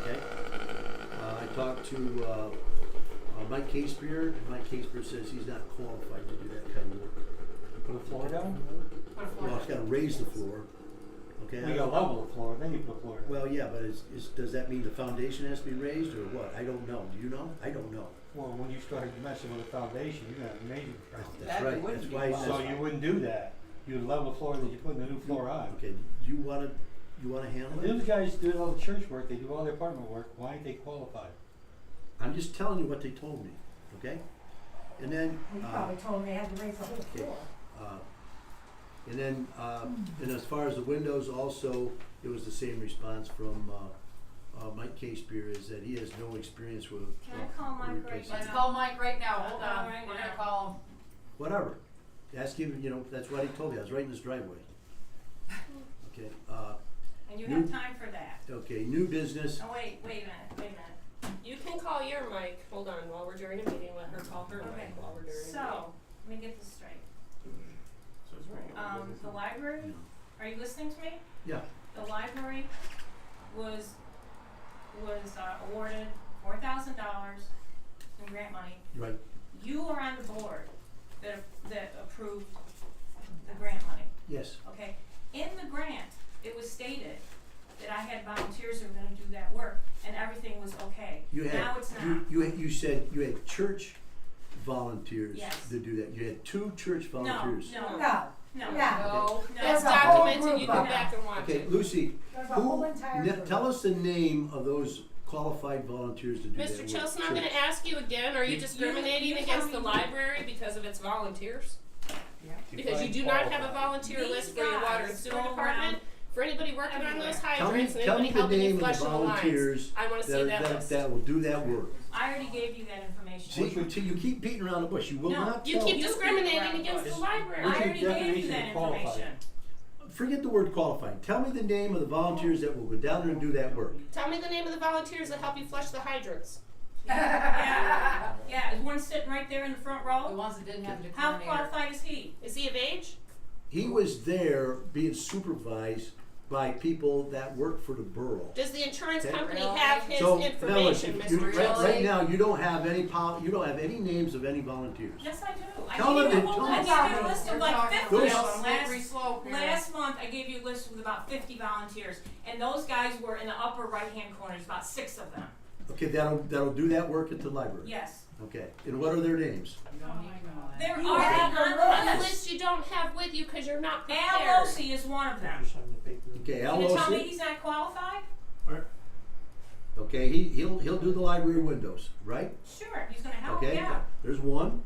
Okay. I talked to Mike Casepier. Mike Casepier says he's not qualified to do that kind of work. Put a floor down? Well, it's got to raise the floor. Okay. Well, you gotta level the floor, then you put a floor down. Well, yeah, but does that mean the foundation has to be raised or what? I don't know. Do you know? I don't know. Well, when you start messing with the foundation, you're gonna have major problems. That's That right. wouldn't That's be why. So you wouldn't do that. You'd level the floor, then you put the new floor on. Okay. You wanna handle it? Those guys do all the church work, they do all the apartment work, why ain't they qualified? I'm just telling you what they told me. Okay. And then. We probably told them they had to raise the whole floor. And then, and as far as the windows, also, it was the same response from Mike Casepier, is that he has no experience with. Can I call Mike right replacing- now? Let's call Mike right now, hold I'll call on, him right we're now. gonna call him. Whatever. Ask him, that's what he told me. I was right in his driveway. Okay. And you New- have time for that. Okay. New business. Oh, wait a minute. You can call your mic, hold on, while we're during a meeting, let her call her Okay. mic while we're during a meeting. So, let me get this straight. So it's ringing. The library, are you listening to me? Yeah. The library was awarded $4,000 in grant money. Right. You are on the board that approved the grant money, Yes. okay? In the grant, it was stated that I had volunteers who were gonna do that work, and everything was okay. You had. Now it's not. You said you had church volunteers Yes. to do that. You had 2 church volunteers. No. No, No. no. No. That's There's a whole documented, you group go of back and watch Okay, it. Lucy. There's a whole entire group. Tell us the name of those qualified volunteers to do that Mr. work. Chilson, I'm gonna Church. ask you again, are you You discriminating tell against me the who. library because of its volunteers? Yeah. Because you do not have a volunteer These list for your water and guys sewer go department, around For anybody working on those Tell me, hydrants and tell me anybody the helping you name of flush the the lines, volunteers I wanna see that list. that will do that work. I already gave you that information. See, you keep beating around the bush, you will No, not You tell. keep discriminating against the library. I What's your already gave you definition that of qualified? information. Forget the word qualified, tell me the name of the volunteers that will go down there and do that work. Tell me the name of the volunteers that help you flush the hydrants. Yeah, is one sitting right there in the front The row? ones that didn't have the How coordinator. qualified is he? Is he of age? He was there being supervised by people that work for the borough. Does the insurance Okay. company Really? have his So, information, Melanie, Mr. right Jones? now, you don't have any you don't have any names of any volunteers. Yes, I do. Tell I them gave you to- a whole, tell I them- gave you a list of You're like talking 50 Those- of them slippery slope here. last month I gave you a list with about 50 volunteers, and those guys were in the upper right-hand corner, there's about 6 of them. Okay, that'll do that work at the library. Yes. Okay, and what are their names? You don't need to know that. They're You already have on the the On the list. list you don't have with you because you're not Al prepared. Losey is one of them. Just sign the paper. Okay, Al You tell me Losey. he's not qualified? Okay, he'll do the library windows, right? Sure, he's gonna help, Okay, yeah. there's one.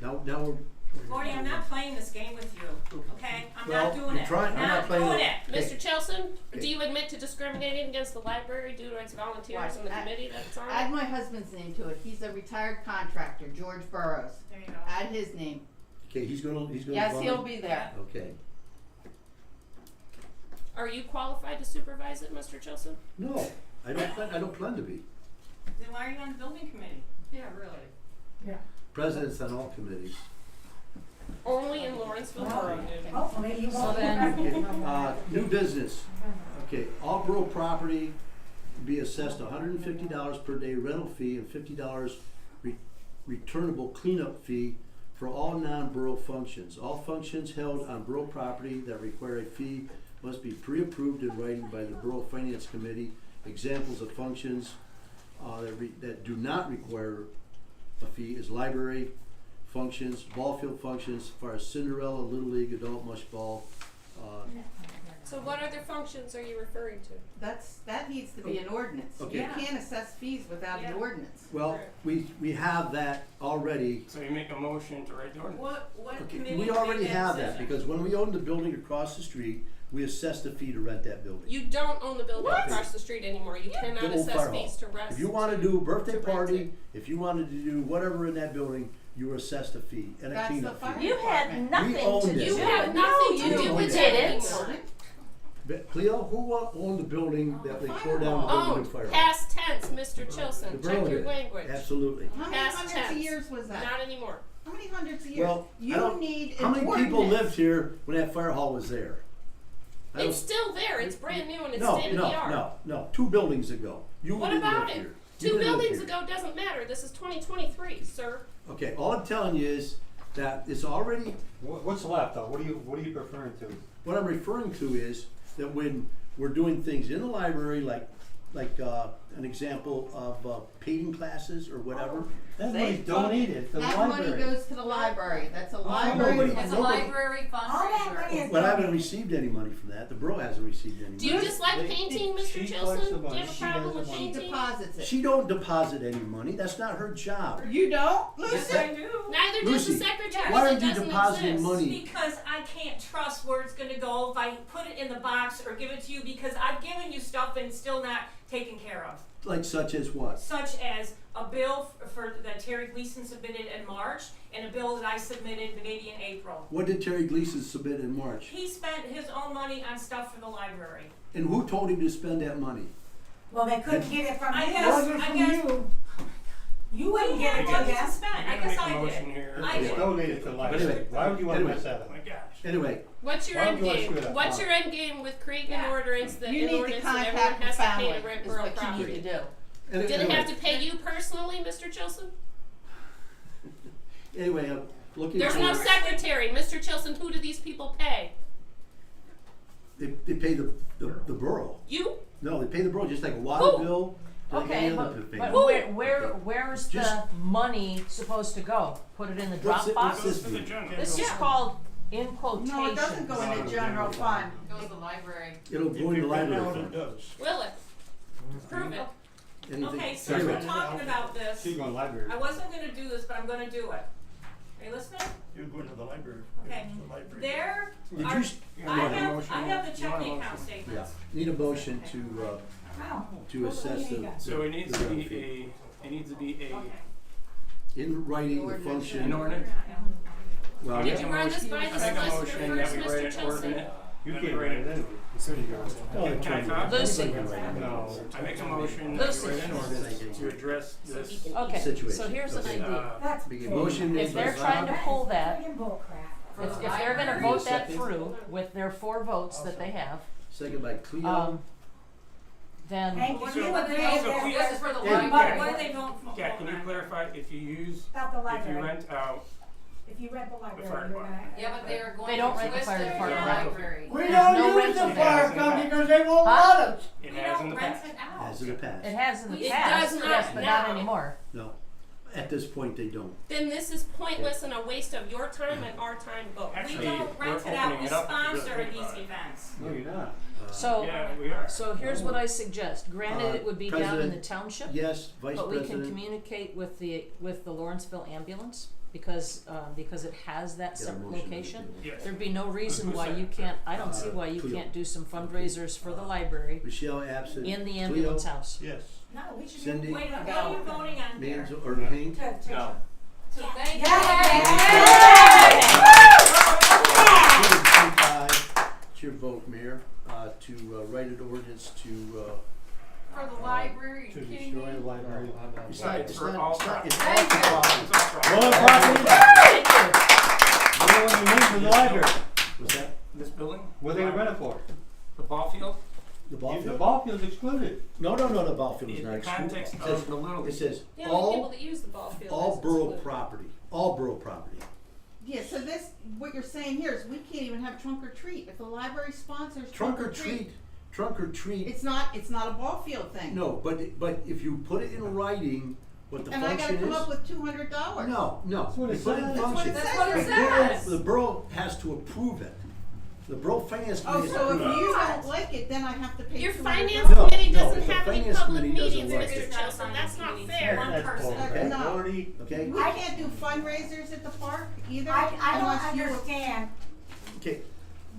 Now we're. Gordy, I'm not playing this game with you, okay? I'm Well, not doing you're it. trying- I'm not playing doing it. it. Okay. Mr. Chelson, Okay. do you admit to discriminating against the library due to its volunteers and the Right. committee that's on Add it? my husband's name to it. He's a retired contractor, George Burrows. There you go. Add his name. Okay, he's gonna. Yes, he'll be there. Okay. Are you qualified to supervise it, Mr. Chelson? No, I don't plan to be. Then why are you on the building committee? Yeah, really. President's on all committees. Only in Lawrenceville Borough. Hopefully you So won't. then- New business. Okay, all borough property will be assessed $150 per day rental fee and $50 returnable cleanup fee for all non-borough functions. All functions held on borough property that require a fee must be pre-approved in writing by the Borough Finance Committee. Examples of functions that do not require a fee is library functions, ball field functions, as far as Cinderella, Little League, Adult Mush Ball. So what other functions are you referring to? That needs to be an ordinance. Okay. You can't assess fees without an Yeah. ordinance. Well, we have that already. So you make a motion to write the ordinance? What Okay, committee we already made have that, decision? because when we owned the building across the street, we assessed a fee to rent that building. You don't own the building What? across the street anymore. You cannot The old assess fire fees hall. to rest. If you wanna do a birthday to rent party, it. if you wanted to do whatever in that building, you were assessed a fee and a That's the cleanup fire fee. You had department. nothing to owned do it. You with have it. nothing to No, do you with didn't. it anymore. But Cleo, who owned the building that they tore down to build the new Owned, fire hall? past tense, Mr. Chilson. The Check borough your did. language. Absolutely. How many Past hundreds tense. of years was that? Not anymore. How many hundreds of years? Well, I You don't- need an How many people ordinance. lived here when that fire hall was there? I don't- It's still there. It's brand new and it's No, state of the art. no, 2 buildings ago. You What didn't live about it? here. You 2 didn't live buildings here. ago doesn't matter. This is 2023, sir. Okay, all I'm telling you is that it's already, What's left though? What are you referring to? what I'm referring to is that when we're doing things in the library, like an example of painting classes or whatever. That money's donated to the That money library. goes to the library. That's a nobody- library. It's a Nobody- library All that money fundraiser. is But I haven't donated. received any money from that. The borough hasn't received any Do you money. dislike They- painting, she Mr. collects the Chilson? Do money. you have a She problem has the with money. She painting? deposits it. She don't deposit any money. That's not her job. You don't? Yes, Lucy? I do. Neither does the Lucy, secretary. why It aren't you doesn't depositing exist. money? Because I can't trust where it's gonna go if I put it in the box or give it to you, because I've given you stuff and it's still not taken care of. Like such as what? Such as a bill that Terry Gleason submitted in March, and a bill that I submitted maybe in April. What did Terry Gleason submit in March? He spent his own money on stuff for the library. And who told him to spend that money? Well, they couldn't get it from I you. guess- Wasn't I from guess- you. You wouldn't get it Money to to them. spend. I I'm gonna guess make a I motion did. here. I It's did. donated to the library. Anyway, Why would you want to anyway. mess that Oh up? my gosh. Anyway, What's your Why end would you wanna game? screw that What's up? your end game with creating an Yeah. ordinance that You an need to ordinance that everyone contact the has to pay family to rent is borough what you need property? to do. Did it anyway, have to pay you personally, Mr. Chilson? anyway, I'm looking There's for, no secretary. Mr. Chilson, who do these people pay? they pay the borough. You? No, they pay the borough just like a water Who? bill, like Okay, any other but payment. where's Just- the money supposed to go? Put it in the What's it- what's Dropbox? this Goes to the mean? general. This is Yeah. called in quotations. No, it doesn't go in the general fund. It goes to the library. It'll go in the library It fund. does. Will it? Prove it. Anything- Okay, so anyway, we're talking about this. She's going to the library. I wasn't gonna do this, but I'm gonna do it. Are you listening? You're going to the library. Okay. The library. There Did you are, s- I have the checking account Yeah, statements. need a motion to What assess do you the. got? So it needs the to rental be fee. it needs to be a, In writing, the Ordinance. function. an ordinance. Well, Did you run this by the I make a solicitor motion first, that we write Mr. an Chelsea? ordinance. You can't write it anyway. The city goes. Can I talk? Lucy. No. I make a motion that Lucy. we write an ordinance to address this. Okay, Situation. so here's an Okay. idea. That's Make a bull. motion made If by they're trying to Bob. pull that, Friggin' bull crap. if they're gonna vote that through with their 4 votes that they have, Second by Cleo. then, And What you do agree they- that so This is for the Yeah. library. What do they vote for? Kat, can you clarify if you use, about the if you library, rent out, if you rent the library, fire you're gonna. Yeah, but they are going They don't to rent the twist fire it for the department. library. We There's don't no use rental the fee. fire company because they won't Huh? let us. it We has in don't the rent past. it out. As in the past. it has in the It past, does not yes, but not now. anymore. No, at this point they don't. Then this is pointless and a waste of your time and our time both. We Actually, don't we're rent it out, opening we it up if you really sponsor think these about it. events. No, you're not. So, Yeah, we are. so here's what I suggest. Granted, it would be down in the President, township, Yes, Vice but we can President. communicate with the Lawrenceville ambulance because it has that Get a separate motion to location. table. Yes. There'd be no reason Who why said you that? can't, I don't see why you Cleo. can't do some fundraisers for the library Michelle absent. in the Cleo, ambulance house. Yes. No, we should. Cindy? Wait, what are you voting on here? Mans or Payne? So thank It's your vote, Mayor, to write an ordinance to, For the library, To you kidding destroy the me? library. it's not, It's it's for not, all it's not, it's Thank you. Well, property, Thank you. what do you need for the library? was that This building? What are they gonna rent it for? The ball field? the ball The field? ball field's excluded. No, the ball field is In not the excluded. context It says- of the little It says, The only people all, that use the ball field all is borough excluded. property, all borough property. Yeah, so this, what you're saying here is we can't even have trunk or treat. If the library sponsors Trunk or treat, it's not a ball field thing. no, but if you put it in writing, what the And I function gotta is. come up with $200. No, That's what you it put in says. function. That's what it The borough- says. The borough has to approve it. The borough finance Oh, committee. so if approves it. you don't like it, then I have to pay Your $200. finance No, committee no, doesn't the have any finance public committee doesn't meetings, like Mr. it. Chilson, that's not fair. One person. Okay. No. Authority. Okay, We can't do fundraisers at the park either. I unless don't you're- understand okay,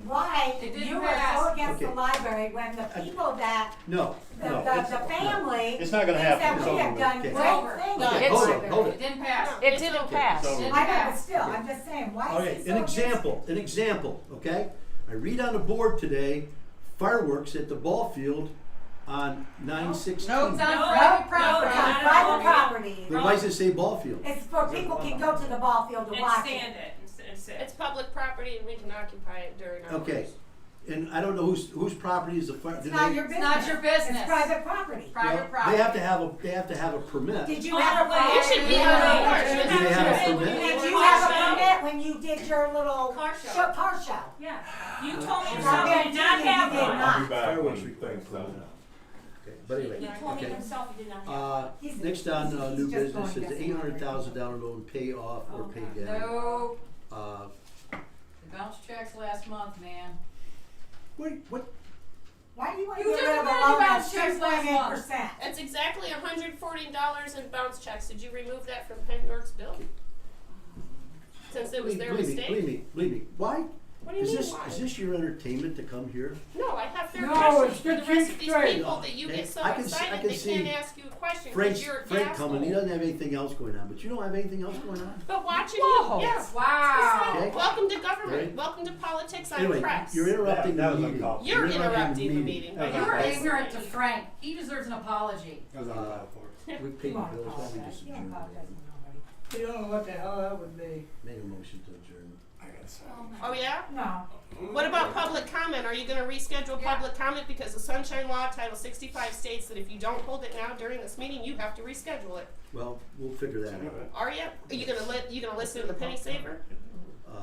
why It didn't you were pass. so against the Okay. library when the people that, no, the no. family. It's not gonna happen. thinks It's that we over have with. done Okay. great Over. things No, with it's- the Hold it, library. hold It it. didn't pass. It didn't pass. So- I know, but still, I'm just saying, why Okay, is it so an against? example, okay? I read on the board today, fireworks at the ball field on 9/16. No, it's on No, private It's property. on private property. Then why does it say ball field? It's for people can go to the ball field to And watch stand it. it and sit. It's public property and we can occupy it during our Okay, use. and I don't know whose property is the fire. It's not your It's business. not your business. It's private property. Private property. They have to have a permit. Did you Oh, have a wait, permit? It should be Wait, on wait, the wait, board. wait, Do they have a permit? Did you have a permit when you did your little Car show. car show? Yeah, you told me I yourself you guarantee did not you you have did one. not. I'll be back Fireworks when things things done. Okay, but anyway, He told me okay. himself he did not have. Next on he's new just business going is the guessing. $800,000 loan pay off or pay down. No, Uh, the bounce checks last month, man. what, Why do you want to You get just rid of a amended loan bounce that's checks last month. 6.8%? It's exactly $140 in bounce checks. Did you remove that from Penn York's bill? Since it was their mistake? Believe me, why? What do you Is mean this, why? is this your entertainment to come here? No, I have fair No, questions it's for the to rest keep of these straight. people that you Okay, get so I can see- I excited can they see can't ask you a question Frank because you're a coming, he asshole. doesn't have anything else going on, but you don't have anything else going on? But watching Whoa. you, yes. Wow. Okay. Welcome to government. Right. Welcome to politics on Anyway, press. you're interrupting That the was meeting. uncalled for. You're interrupting the meeting. That was You're uncalled for. ignorant to Frank. He deserves an apology. That was uncalled for. We paid You the won't bills, why don't we apologize. just You don't adjourn? apologize to nobody. You don't know what the hell that would be. Make a motion to adjourn. Oh yeah? No. What about public comment? Are you gonna reschedule Yeah. public comment because the Sunshine Law Title 65 states that if you don't hold it now during this meeting, you have to reschedule it. Well, we'll figure that out. Are you gonna listen to the penny saver?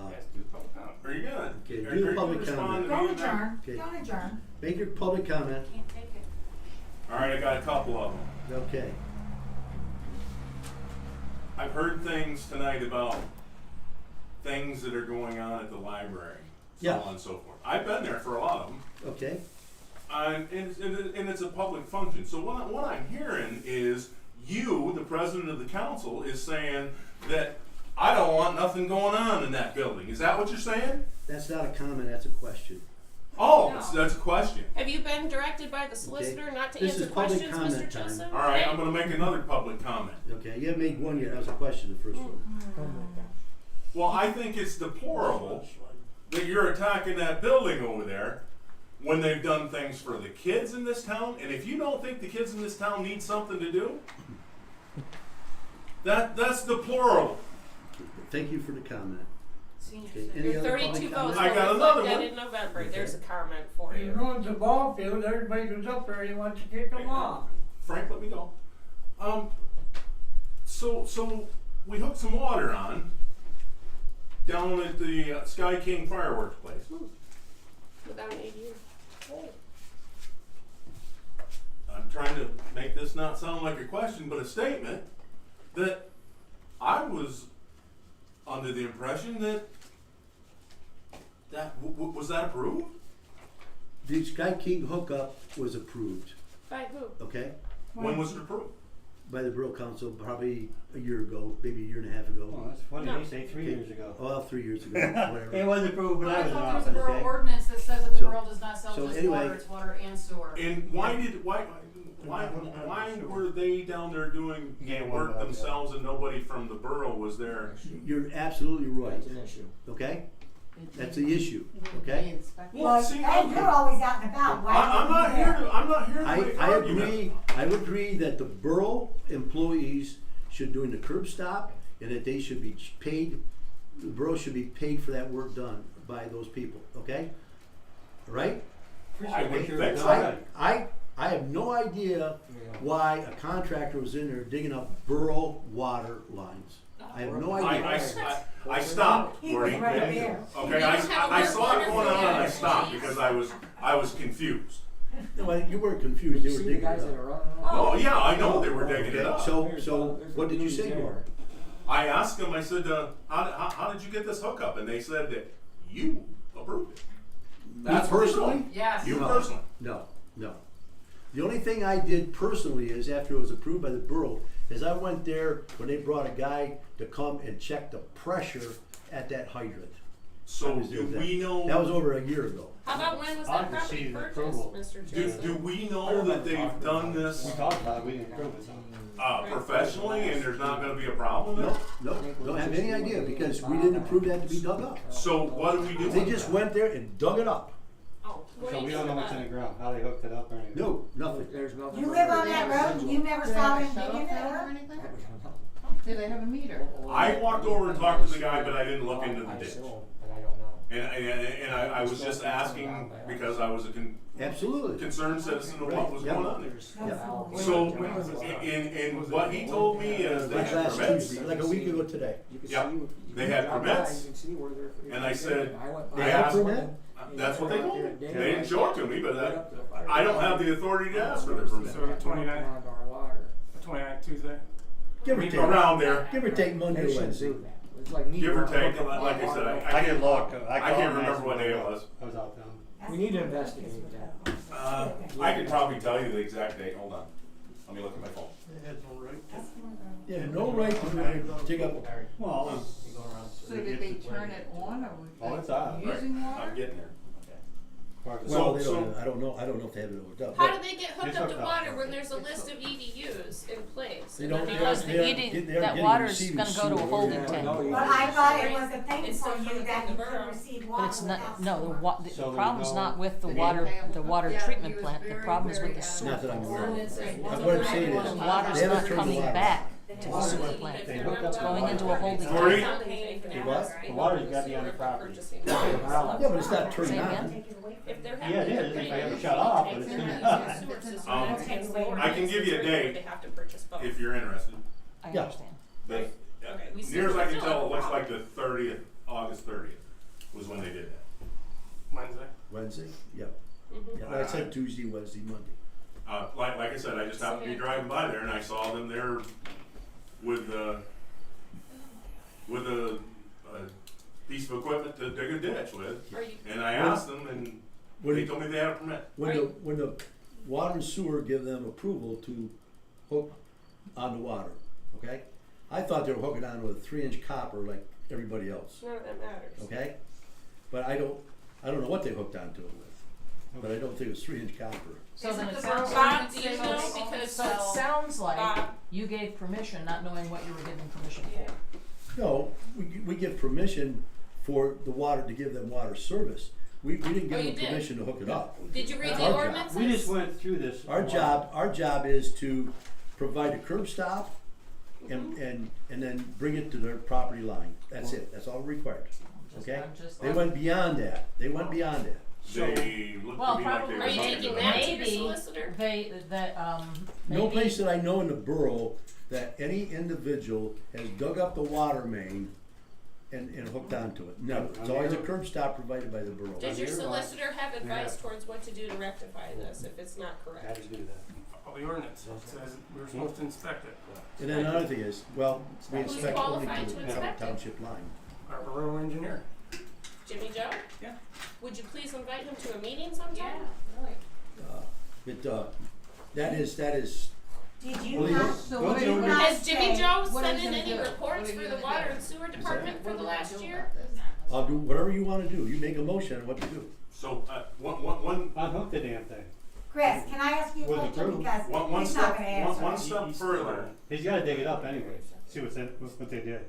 Yes, do public comment. Are you gonna? Okay, are do the you public gonna respond comment. to Don't me now? adjourn. Okay. Don't adjourn. Make your public comment. Can't take it. All right, I got a couple of them. Okay. I've heard things tonight about things that are going on at the library, so Yeah. on and so forth. I've been there for a lot of them, Okay. and it's a public function. So what I'm hearing is you, the president of the council, is saying that I don't want nothing going on in that building. Is that what you're saying? That's not a comment, that's a question. Oh, No. that's a question. Have you been directed by the solicitor not to This answer is public questions, comment Mr. time. Jessup? All right, Hey. I'm gonna make another public comment. Okay, you haven't made one yet, that was a question, the first one. Well, I think it's deplorable that you're attacking that building over there when they've done things for the kids in this town. And if you don't think the kids in this town need something to do, that's deplorable. Thank you for the comment. Senior Okay, center. any Your other 32 public votes comment? I were got another reflected one. in November. Okay. There's a comment for He you. ruins the ball field, everybody goes up there, he wants to kick them off. Frank, let me go. So we hooked some water on down at the Sky King fireworks place. Without an ADU. I'm trying to make this not sound like a question, but a statement that I was under the impression that was that approved? The Sky King hookup was approved, By who? okay? When was it approved? By the Borough Council probably a year ago, maybe a year and a half ago. Well, that's funny, No. they say 3 years ago. Well, 3 years ago, whatever. It was approved when Well, I I was in thought there was a office, borough okay? ordinance that says that the So- borough does not sell so just anyway- water, it's water and sewer. And why were they down there doing You gave one work without the themselves and nobody from the borough was there? You're absolutely right, That's an issue. okay? That's the issue, okay? Well, see, hey, you're always out and about, why I'm not are you here there? to, I'm not here to make an I argument. agree that the borough employees should doing the curb stop and that they should be paid, the borough should be paid for that work done by those people, okay? Right? I would think so. I have no idea why a contractor was in there digging up borough water lines. I have no idea. I stopped, He was Gordy. right there. Okay, I saw it going on and I stopped because I was confused. No, you weren't confused, they were See the digging guys it that up. are running around? Oh, yeah, I know they were digging it Okay, up. so what did you say, Gordon? I asked them, I said, how did you get this hookup? And they said that you approved it. That's what they personally? told me. Yes. You No. personally. No. The only thing I did personally is after it was approved by the borough, is I went there when they brought a guy to come and check the pressure at that hydrant. I So was there do then. we know? That was over a year ago. How about when was I'll that just see property the purchased, approval. Mr. Do Jessup? we know that they've done this We talked about it, we didn't approve it, so. professionally and there's not gonna be a problem there? No, don't have any idea because we didn't approve that to be dug up. So what do we do? They with just that? went there and dug it up. Oh, what do So you we think don't know about what's in it? the ground, how they hooked it up or anything. No, nothing. There's nothing. You live on that road and you never saw them digging it Or up? anything? Do they have a meter? I walked over and talked to the guy, but I didn't look into the I ditch. assume, but I don't know. And I was just asking because I was a Absolutely. concerned citizen of what was Right, going on there. Yeah. So, in what he told me is they Like had last permits. Tuesday, like a week ago today. Yep. They had permits. And I said, They I had asked, permit? that's what they told me. They didn't show it to me, but I don't have the authority to ask for their permit. So the 29th Tuesday. Give or take. Around there, Give or take Monday or Wednesday. It's like me. give or take, like I said, I can look, I can't remember what day it was. I was out down. We need to investigate that. I could probably tell you the exact date, hold on. Let me look at my phone. They had no right to. Yeah, no right to dig up. Well, So did they turn it on or Oh, were it's they on. using water? I'm getting there. Well, they So- don't, I don't know if they have it hooked up. How but do they get hooked It's up to hooked up. water when there's a list of EDUs in place? They And don't- then Because they- the They're ED, getting- they're that getting water's receiving gonna go to a sewer. holding Yeah, tank. no, But I thought it was a thing It's for still you from that the you borough. could receive But water it's without not, no, sewer. the So there's problem's no- not with the they water, didn't the water Yeah, he treatment was plant, the very, problem is with very the sewer. Not that I'm aware of. Ordinance and What I'm wasn't saying right is, on The water's they haven't not turned the coming water back to the Well, sewer even plant. if They they're hooked not up Going allowed into to a holding purchase Gordy? something paying for The that, what? right? The water's gotta be Sewer on the for property. purchasing Yeah, but it's not turned Say on. again? Take it away from If they're Yeah, it having is. to If pay they for shut off, tanks but it's and gonna- a sewer system, Um, that's against the I can ordinance, give you a so therefore date they have to purchase both. if you're interested. I Yeah. understand. But Okay, we near as I can still tell, have it a looks problem. like the 30th, August 30th was when they did that. Wednesday. Wednesday, yeah. Mhm. Yeah, I said Tuesday, Wednesday, Monday. Like I said, I just happened to be driving by there and I saw them there with a piece of equipment to dig a ditch with. Are you, And I asked them and When, they told me they had a permit. when the water and sewer give them approval to hook on the water, okay? I thought they were hooking on with a 3-inch copper like everybody else, None of that matters. okay? But I don't know what they hooked onto it with, but I don't think it was 3-inch copper. So Isn't then it the sounds borough like, Bob, do you know? Because so it sounds like Bob. you gave permission, not knowing what you were giving permission Yeah. for. No, we give permission for the water, to give them water service. We didn't Oh, give you them did? permission to hook it up. Did you read That's the our job. ordinances? We just went through this. Our job is to provide a curb stop and then bring it to their property line. That's it, that's all required, okay? I'm just- They went beyond that, They looked So- to me like they Well, were probably- Are you hooking taking it that up. to your Maybe solicitor? no maybe. place that I know in the borough that any individual has dug up the water main and hooked onto it. No, it's always a curb stop provided by the borough. Does your You're right. solicitor have advice Yeah. towards what to do to rectify this if it's not Had correct? to do that. All the ordinance says we're supposed to inspect it. And then another thing is, well, we Who's inspect only qualified to to the inspect it? township line. Our borough engineer. Jimmy Joe? Yeah. Would you please invite him to a meeting sometime? That is, Did you Believe not, it. so Go what to did you it. not Has Jimmy say? Joe What are sent you in gonna any do? reports What are for you the gonna water do? and sewer department for the last year? I'll do whatever you wanna do, you make a motion on what to do. So, one Unhook the damn thing. Chris, can I ask you a With the question, proof. because one he's not step, gonna answer. one it. step further, He's gotta dig it up anyway, see what they did.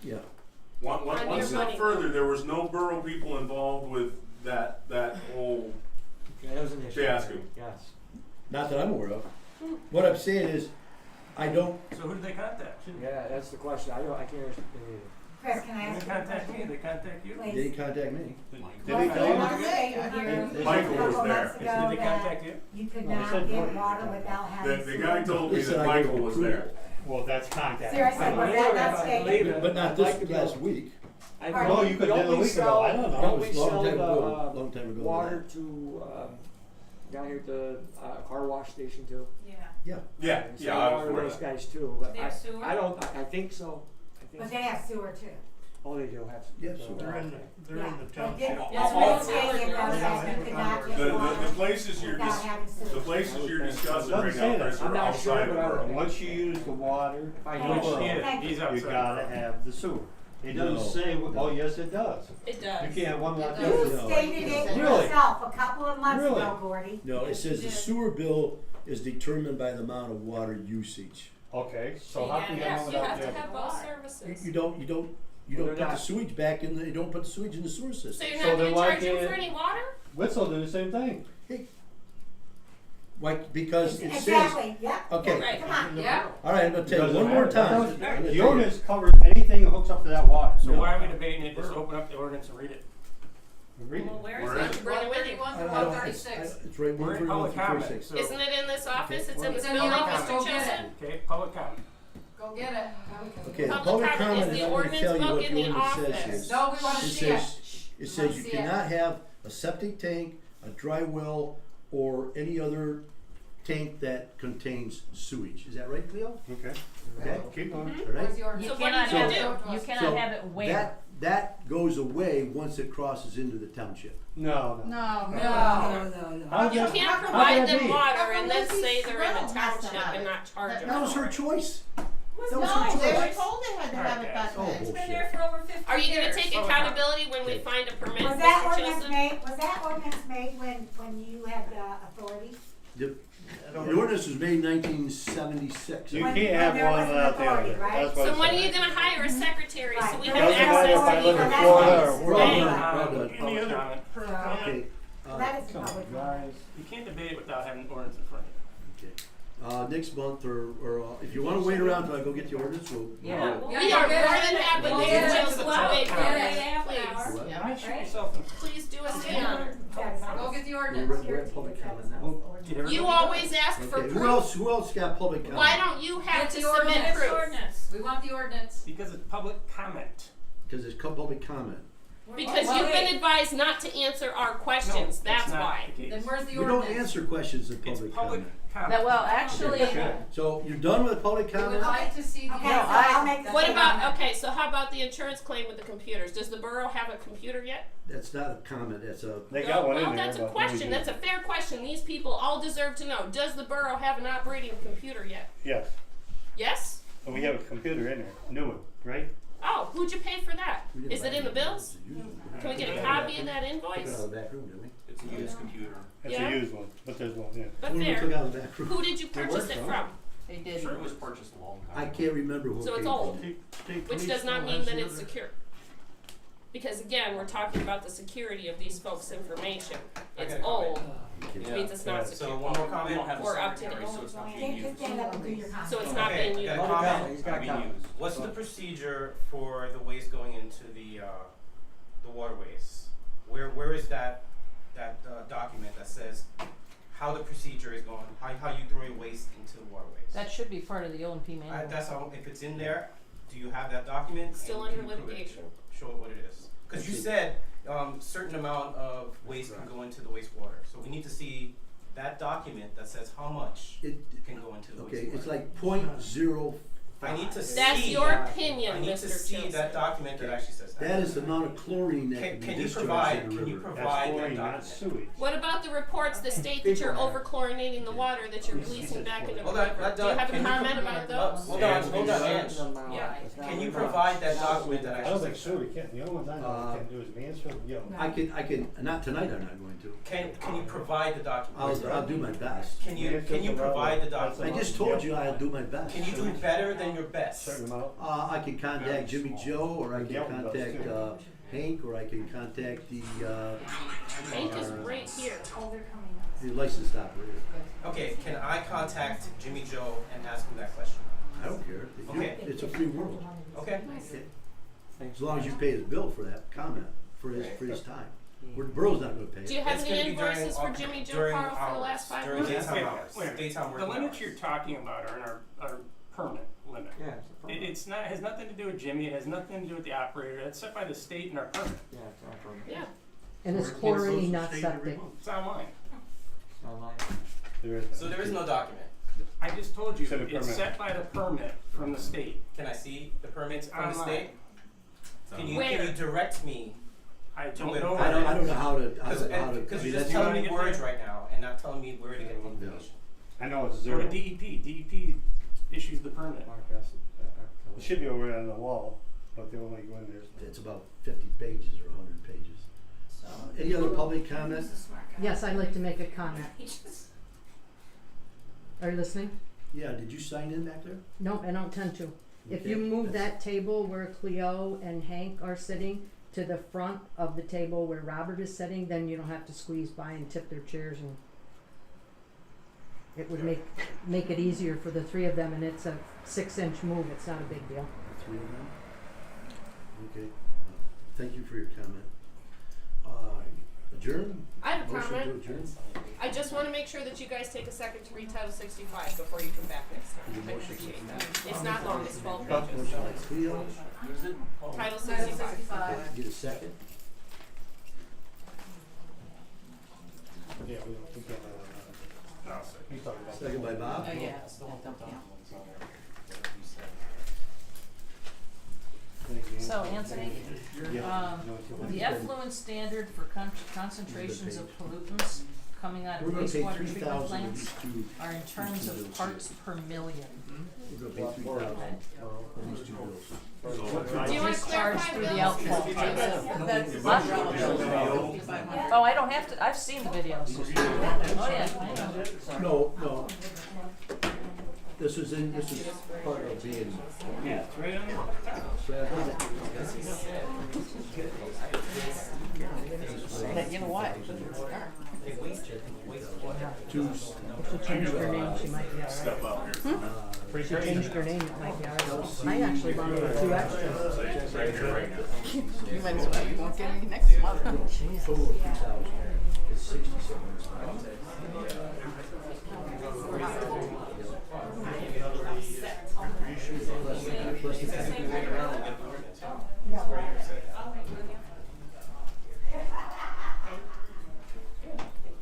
Yeah. one On your step money. further, there was no borough people involved with that whole Yeah, that was an issue. fiasco. Yes. Not that I'm aware of. What I'm saying is, I don't, So who did they contact? Yeah, that's the question. I can't understand either. Chris, can I They ask you a contact me, question? they contact you? they Please. didn't contact me. Did Well, they you tell you? wanna say you here They- a Michael was couple there. months Did ago they that contact you? you could No, they not said get what? water without having The sewer. guy told They me said that I gave Michael them was approval. there. Well, that's contact. Seriously, was that not stated? But not this last week. Pardon? Oh, you could do it a week ago, I don't know. It Don't was we a long sell time ago, the long time ago. water to down here at the car wash station too? Yeah. Yeah, Yeah, We yeah, sell I water was to aware those of that. guys too. But They have sewer? I don't. I think so. I think. But they have sewer too. Oh, they do have. Yeah, so- sewer. They're in the Yeah. township. But Yes, they well, stated though that you could not get water The places you're without having the sewer. places you're discussing Doesn't right say now, that. Chris, I'm are not outside sure, of the but I borough. don't- Once you use the water, If I Thank know Which you. he is, Thank he's you. outside. you gotta have the sewer. It No. doesn't say, oh, yes, it does. It does. You can't have one without the You other. No. stated it Really? yourself a couple of months Really? ago, Gordy. No, it says the sewer bill is determined by the amount of water usage. Okay, so how can you have Yes, one you without have the to other? have both services. You don't Well, put they're the not. sewage back in you don't put the sewage in the sewer So system. you're So not then gonna why charge him can't- for any water? Whistle do the same thing. Why, because it says, Exactly, yep. okay, Right. Come on. Yeah. alright, I'm gonna tell Doesn't you one more matter. time. That I'm doesn't- gonna The tell you. ordinance covers anything that hooks up to that water. So No. why are we debating it? Just open up the ordinance and read it. Read it. Well, where Where is is it? it? Bring it with you. 131 I through don't- 136. It's right, We're in 131 public through comment, 46. so. Isn't it in this office? It's in this It's in building, the Mr. office. Go get Chilson? Okay, public comment. Go get it. Okay, the Public public comment comment is is the I'm gonna ordinance tell you book what in the the ordinance office. says. No, we wanna It see it. says, it We says wanna you see it. cannot have a septic tank, a dry well, or any other tank that contains sewage. Is that right, Cleo? Okay, Okay? keep going. All right? Where's the ordinance? So You what cannot do you have do? it, you So cannot have it where? That goes away once it crosses into the township. No, no. No. How's You that- can't how provide can that them be? water How and come then Lucy's say they're in a Grill has to township have and it? not charge them. That was her for it. choice. Was That was no, her they were choice. told they had to have it back Oh, then. It's been bullshit. there for over 50 years. Are you gonna take Public accountability when we Okay. find a permit, Was that Mr. ordinance Chilson? made when you had authority? The ordinance was made in 1976. You When- can't when have there one was an without the other. authority, right? That's what So I when are said. you gonna hire a secretary so Right. we Doesn't have Doesn't matter matter access if I to live the in that's Florida nice. or We're all wherever. done, we're all done. Any other comment? Okay. That is a Come public. on, guys. You can't debate it without having an ordinance in front of you. Okay. Next month, or if you wanna wait around till I go get the ordinance, we'll. Yeah. We Yeah, are go more get it. than happy Go to get it. just Well, wait yeah, for yeah, it, half an please. hour. What? Why shoot Right. yourself in Please do us the honor. Go get the ordinance. We're at public comment now. Did everybody You do that? always ask for Okay, proof. who else got public comment? Why don't you have Get to the submit ordinance. proof? Ordinance. We want the ordinance. Because it's public comment. Because it's public comment. Because Well, you've been wait. advised not to answer our questions, No, that's not why. the case. Then where's the We don't ordinance? answer questions in It's public public comment. comment. That, well, actually, So you're done with public We would comment? like to see the. Okay, so I'll make the. What statement. about, okay, so how about the insurance claim with the computers? Does the borough have a computer yet? That's not a comment, that's a, They got one in Well, there. that's a but question, we- that's a fair question. These people all deserve to know. Does the borough have an operating computer yet? Yes. Yes? We we have a computer in there, new one, right? Oh, who'd you pay for that? We didn't Is buy it in the it. bills? It's a used one. Can we get a copy of that Took it out invoice? of the back room, didn't we? It's a used computer. It's Yeah. a used one, but there's one, yeah. But When we fair. took out of the back room. Who did you purchase it from? They I'm did. sure it was purchased a long time I ago. can't remember who So paid it's for old. it. Which does not mean that it's secure. Because again, we're talking about the security of these folks' information. It's got a old, comment. which Yeah. means it's not So secure. one more comment. We don't have a Or up to secretary, date. so it's not being Can't used. just stand up and do your comment. So it's not Okay, being got a used. comment. He's got a Not being comment. used. What's the procedure for the waste going into the waterways? Where is that document that says how the procedure is going, how you throw your waste into the waterways? That should be part of the O&P manual. That's all, if it's in there, do you have that document? Still And under can you prove it? litigation. Show it what it is. Cause you said, certain amount of waste can go into the wastewater, so we need to see that document that says how much It, can go into the wastewater. okay, it's like .05. I need to see. That's your opinion, I need Mr. to see Chilson. that document that actually says that. That is the amount of chlorine that can be Can you discharged provide, in the can you river. That's provide that chlorine, not document? sewage. What about the reports that state that you're over chlorinating the water that you're releasing back into the Hold on, river? not Do you done. have a Can you comment about those? Hold on, Ange. Yeah. Can you provide that document that I don't actually think says so, we can't, the only ones I know we can do is Mansfield, Yellow. I can, not tonight I'm not going to. Can you provide the document? I'll do my best. Can you provide the I document? just told you I'll do my best. Can you do better than your best? Certain amount. I can contact Jimmy Joe, or I can Yeah, but contact, still. Hank, or I can contact Hank is right here. Oh, they're coming up. the licensed operator. Okay, can I contact Jimmy Joe and ask him that question? I don't care. Okay. It's a free world. Okay. As long as you pay his bill for that comment, for his time. The borough's not gonna pay Do you it. have It's any gonna be during invoices for au- Jimmy Joe during Carl for the hours, last 5 during months? daytime hours, Wait, daytime the working limits hours. you're talking about are in our permit limit. Yeah, it's a permit. It's not, it has nothing to do with Jimmy, it has nothing to do with the operator, that's set by the state in our permit. Yeah, it's our permit. Yeah. And it's chlorine, not septic. It's online. It's online. So there is no document. I just told you, Set a it's permit. set by the permit from the state. Can I see the permits It's from the online. state? Can you Where? direct me? I Do don't it. know. I don't know how to, Because you're just you telling wanna me get words there? right now and not telling me where to get the information. I know it's Go zero. to It DEP, DEP issues the permit. should be over on the wall, but they only go in there. It's about 50 pages or 100 pages. Any other public comment? He's a smart guy. Yes, I'd like to make a comment. He just- Are you listening? Yeah, did you sign in back there? No, I don't intend to. If Okay, you move that's- that table where Cleo and Hank are sitting to the front of the table where Robert is sitting, then you don't have to squeeze by and tip their chairs, and it would make it easier for the three of them, and it's a 6-inch move, it's not a big deal. The three of them? Okay, thank you for your comment. Adjourn? I have a Motion comment. to adjourn? I just want to make sure that you guys take a second to read Title 65 before you come back next time. Need a I motion? appreciate that. It's not long, it's 12 Motion pages. by Cleo, Title 65. get a second. Yeah, we can't, we talked about. Second by Bob. Oh, yeah. So Anthony, Yeah. the effluent standard for concentrations of pollutants coming out of We're gonna pay wastewater treatment 3,000 of plants these two. are in terms of parts per million. We're gonna pay 3,000 for these two bills. Do you want to Discharged clarify, through the Bill? outfall. That's What? Oh, I don't have to, I've seen the videos. Oh, yeah, I know. No. This is part of being. Yeah, it's right on But you know what? Two. If she changed her name, she might be alright. If she changed her name, it might be alright. I actually wanted 2 extras. You might as well, you won't get any next month. Total of 3,000. It's 67. Plus the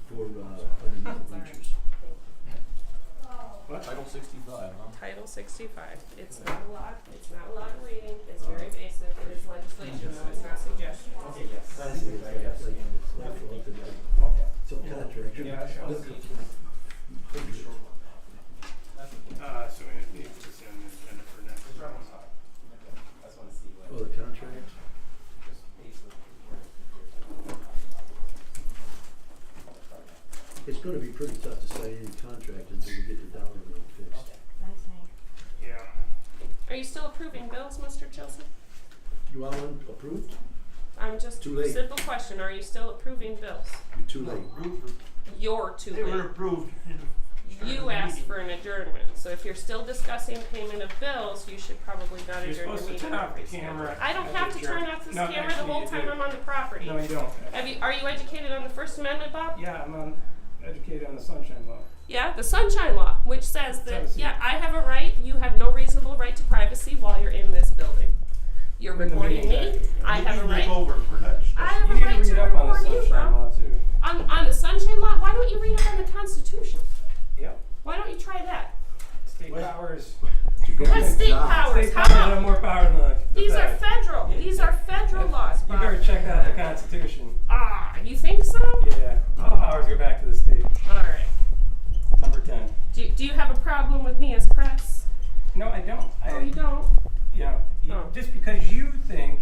for underneath the bleachers. Title 65, huh? Title 65. It's not a lot. It's not a lot of reading. It's very basic. It is legislation, so it's not suggestion. So contractor. So we need to send this Jennifer next. gonna be pretty tough to sign any contract until we get the dollar amount fixed. Thanks, Hank. Yeah. Are you still approving bills, Mr. Chilson? You want one approved? I'm just, Too late. simple question, are you still approving bills? You're too late. You're too They were late. approved in the You asked for an adjournment, so if you're still discussing payment of bills, you should probably not You're adjourn your supposed to meeting. turn off the Reschedule. camera I don't at have the to turn adjourn- off this No, camera the actually whole you time do. I'm on the property. No, you don't. Are you educated on the First Amendment, Bob? Yeah, I'm educated on the Sunshine Law. Yeah, the Sunshine Law, which says that, Privacy. yeah, I have a right, you have no reasonable right to privacy while you're in this building. You're In the recording meeting, me, I have a right. over for that I have You a need right to to read up on the record you, Sunshine bro. Law too. On the Sunshine Law, why don't you read up on the Constitution? Yep. Why don't you try that? State powers. What state powers? State How powers about, have more power than the these are feds. federal, these are federal laws, You better Bob. check out the Constitution. Ah, you think so? Yeah. All powers go back to the state. Alright. Number 10. Do you have a problem with me as press? No, I don't. Oh, you don't? You know, Oh. just because you think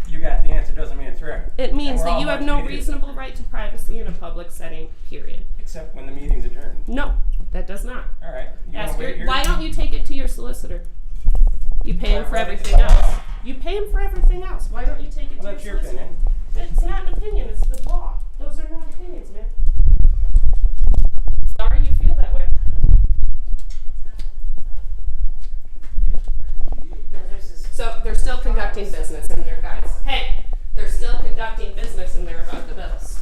you got the answer doesn't mean it's right. It means And we're that all you have much no needed. reasonable right to privacy in a public setting, period. Except when the meeting's adjourned. No, that does not. All right. You Ask wanna wait here? why don't you take it to your solicitor? You pay him for everything else. You pay him for everything else. Why don't you take it Well, to that's your your solicitor? opinion. It's not an opinion, it's the law. Those are not opinions, man. Sorry you feel that way. So they're still conducting business in there, guys. Hey, they're still conducting business in there about the bills.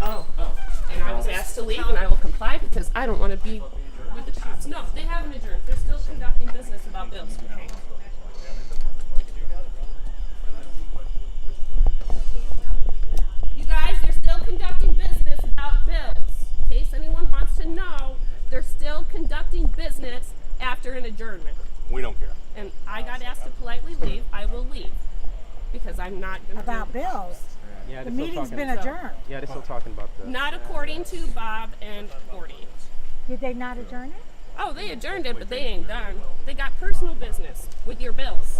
Oh. And I was asked to leave and I will comply because I don't want to be with the cops. No, they haven't adjourned. They're still conducting business about bills. You guys, they're still conducting business about bills. In case anyone wants to know, they're still conducting business after an adjournment. We don't care. And I got asked to politely leave. I will leave because I'm not going to About bills. Yeah, The meeting's been adjourned. Yeah, they're still talking about the. Not according to Bob and Gordy. Did they not adjourn it? Oh, they adjourned it, but they ain't done. They got personal business with your bills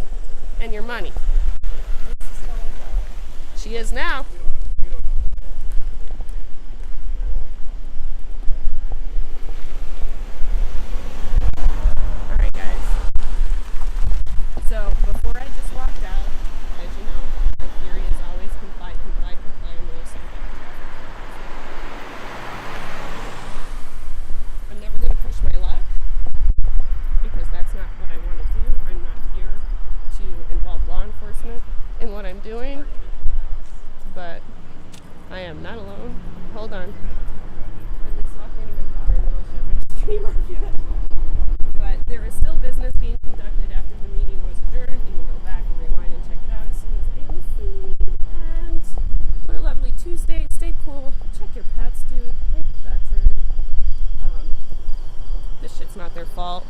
and your money. She is now. Alright, guys. So, before I just walked out, as you know, my theory is always comply, comply, comply, and we'll send it. I'm never going to push my luck because that's not what I want to do. I'm not here to involve law enforcement in what I'm doing, but I am not alone. Hold on. At least lock me into my car and then I'll share my stream on you. But there is still business being conducted after the meeting was adjourned. You can go back and rewind and check it out as soon as I am free. And what a lovely Tuesday. Stay cool. Check your pets, dude. Thank the veteran. This shit's not their fault.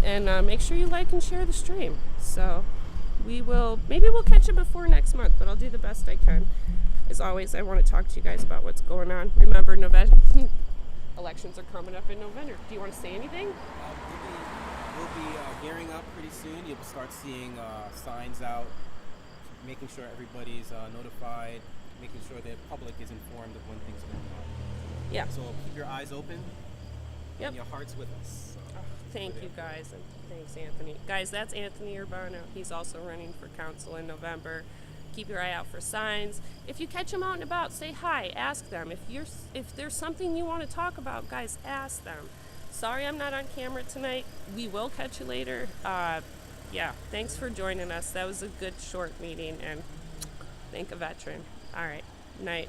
And make sure you like and share the stream. So maybe we'll catch it before next month, but I'll do the best I can. As always, I want to talk to you guys about what's going on. Remember, elections are coming up in November. Do you want to say anything? We'll be gearing up pretty soon. You'll start seeing signs out, making sure everybody's notified, making sure the public is informed of when things are going on. Yeah. So keep your eyes open Yep. and your hearts with us. So. Thank you, guys, and thanks, Anthony. Guys, that's Anthony Urbano. He's also running for council in November. Keep your eye out for signs. If you catch them out and about, say hi. Ask them. If there's something you want to talk about, guys, ask them. Sorry I'm not on camera tonight. We will catch you later. Yeah, thanks for joining us. That was a good short meeting, and thank a veteran. All right, night.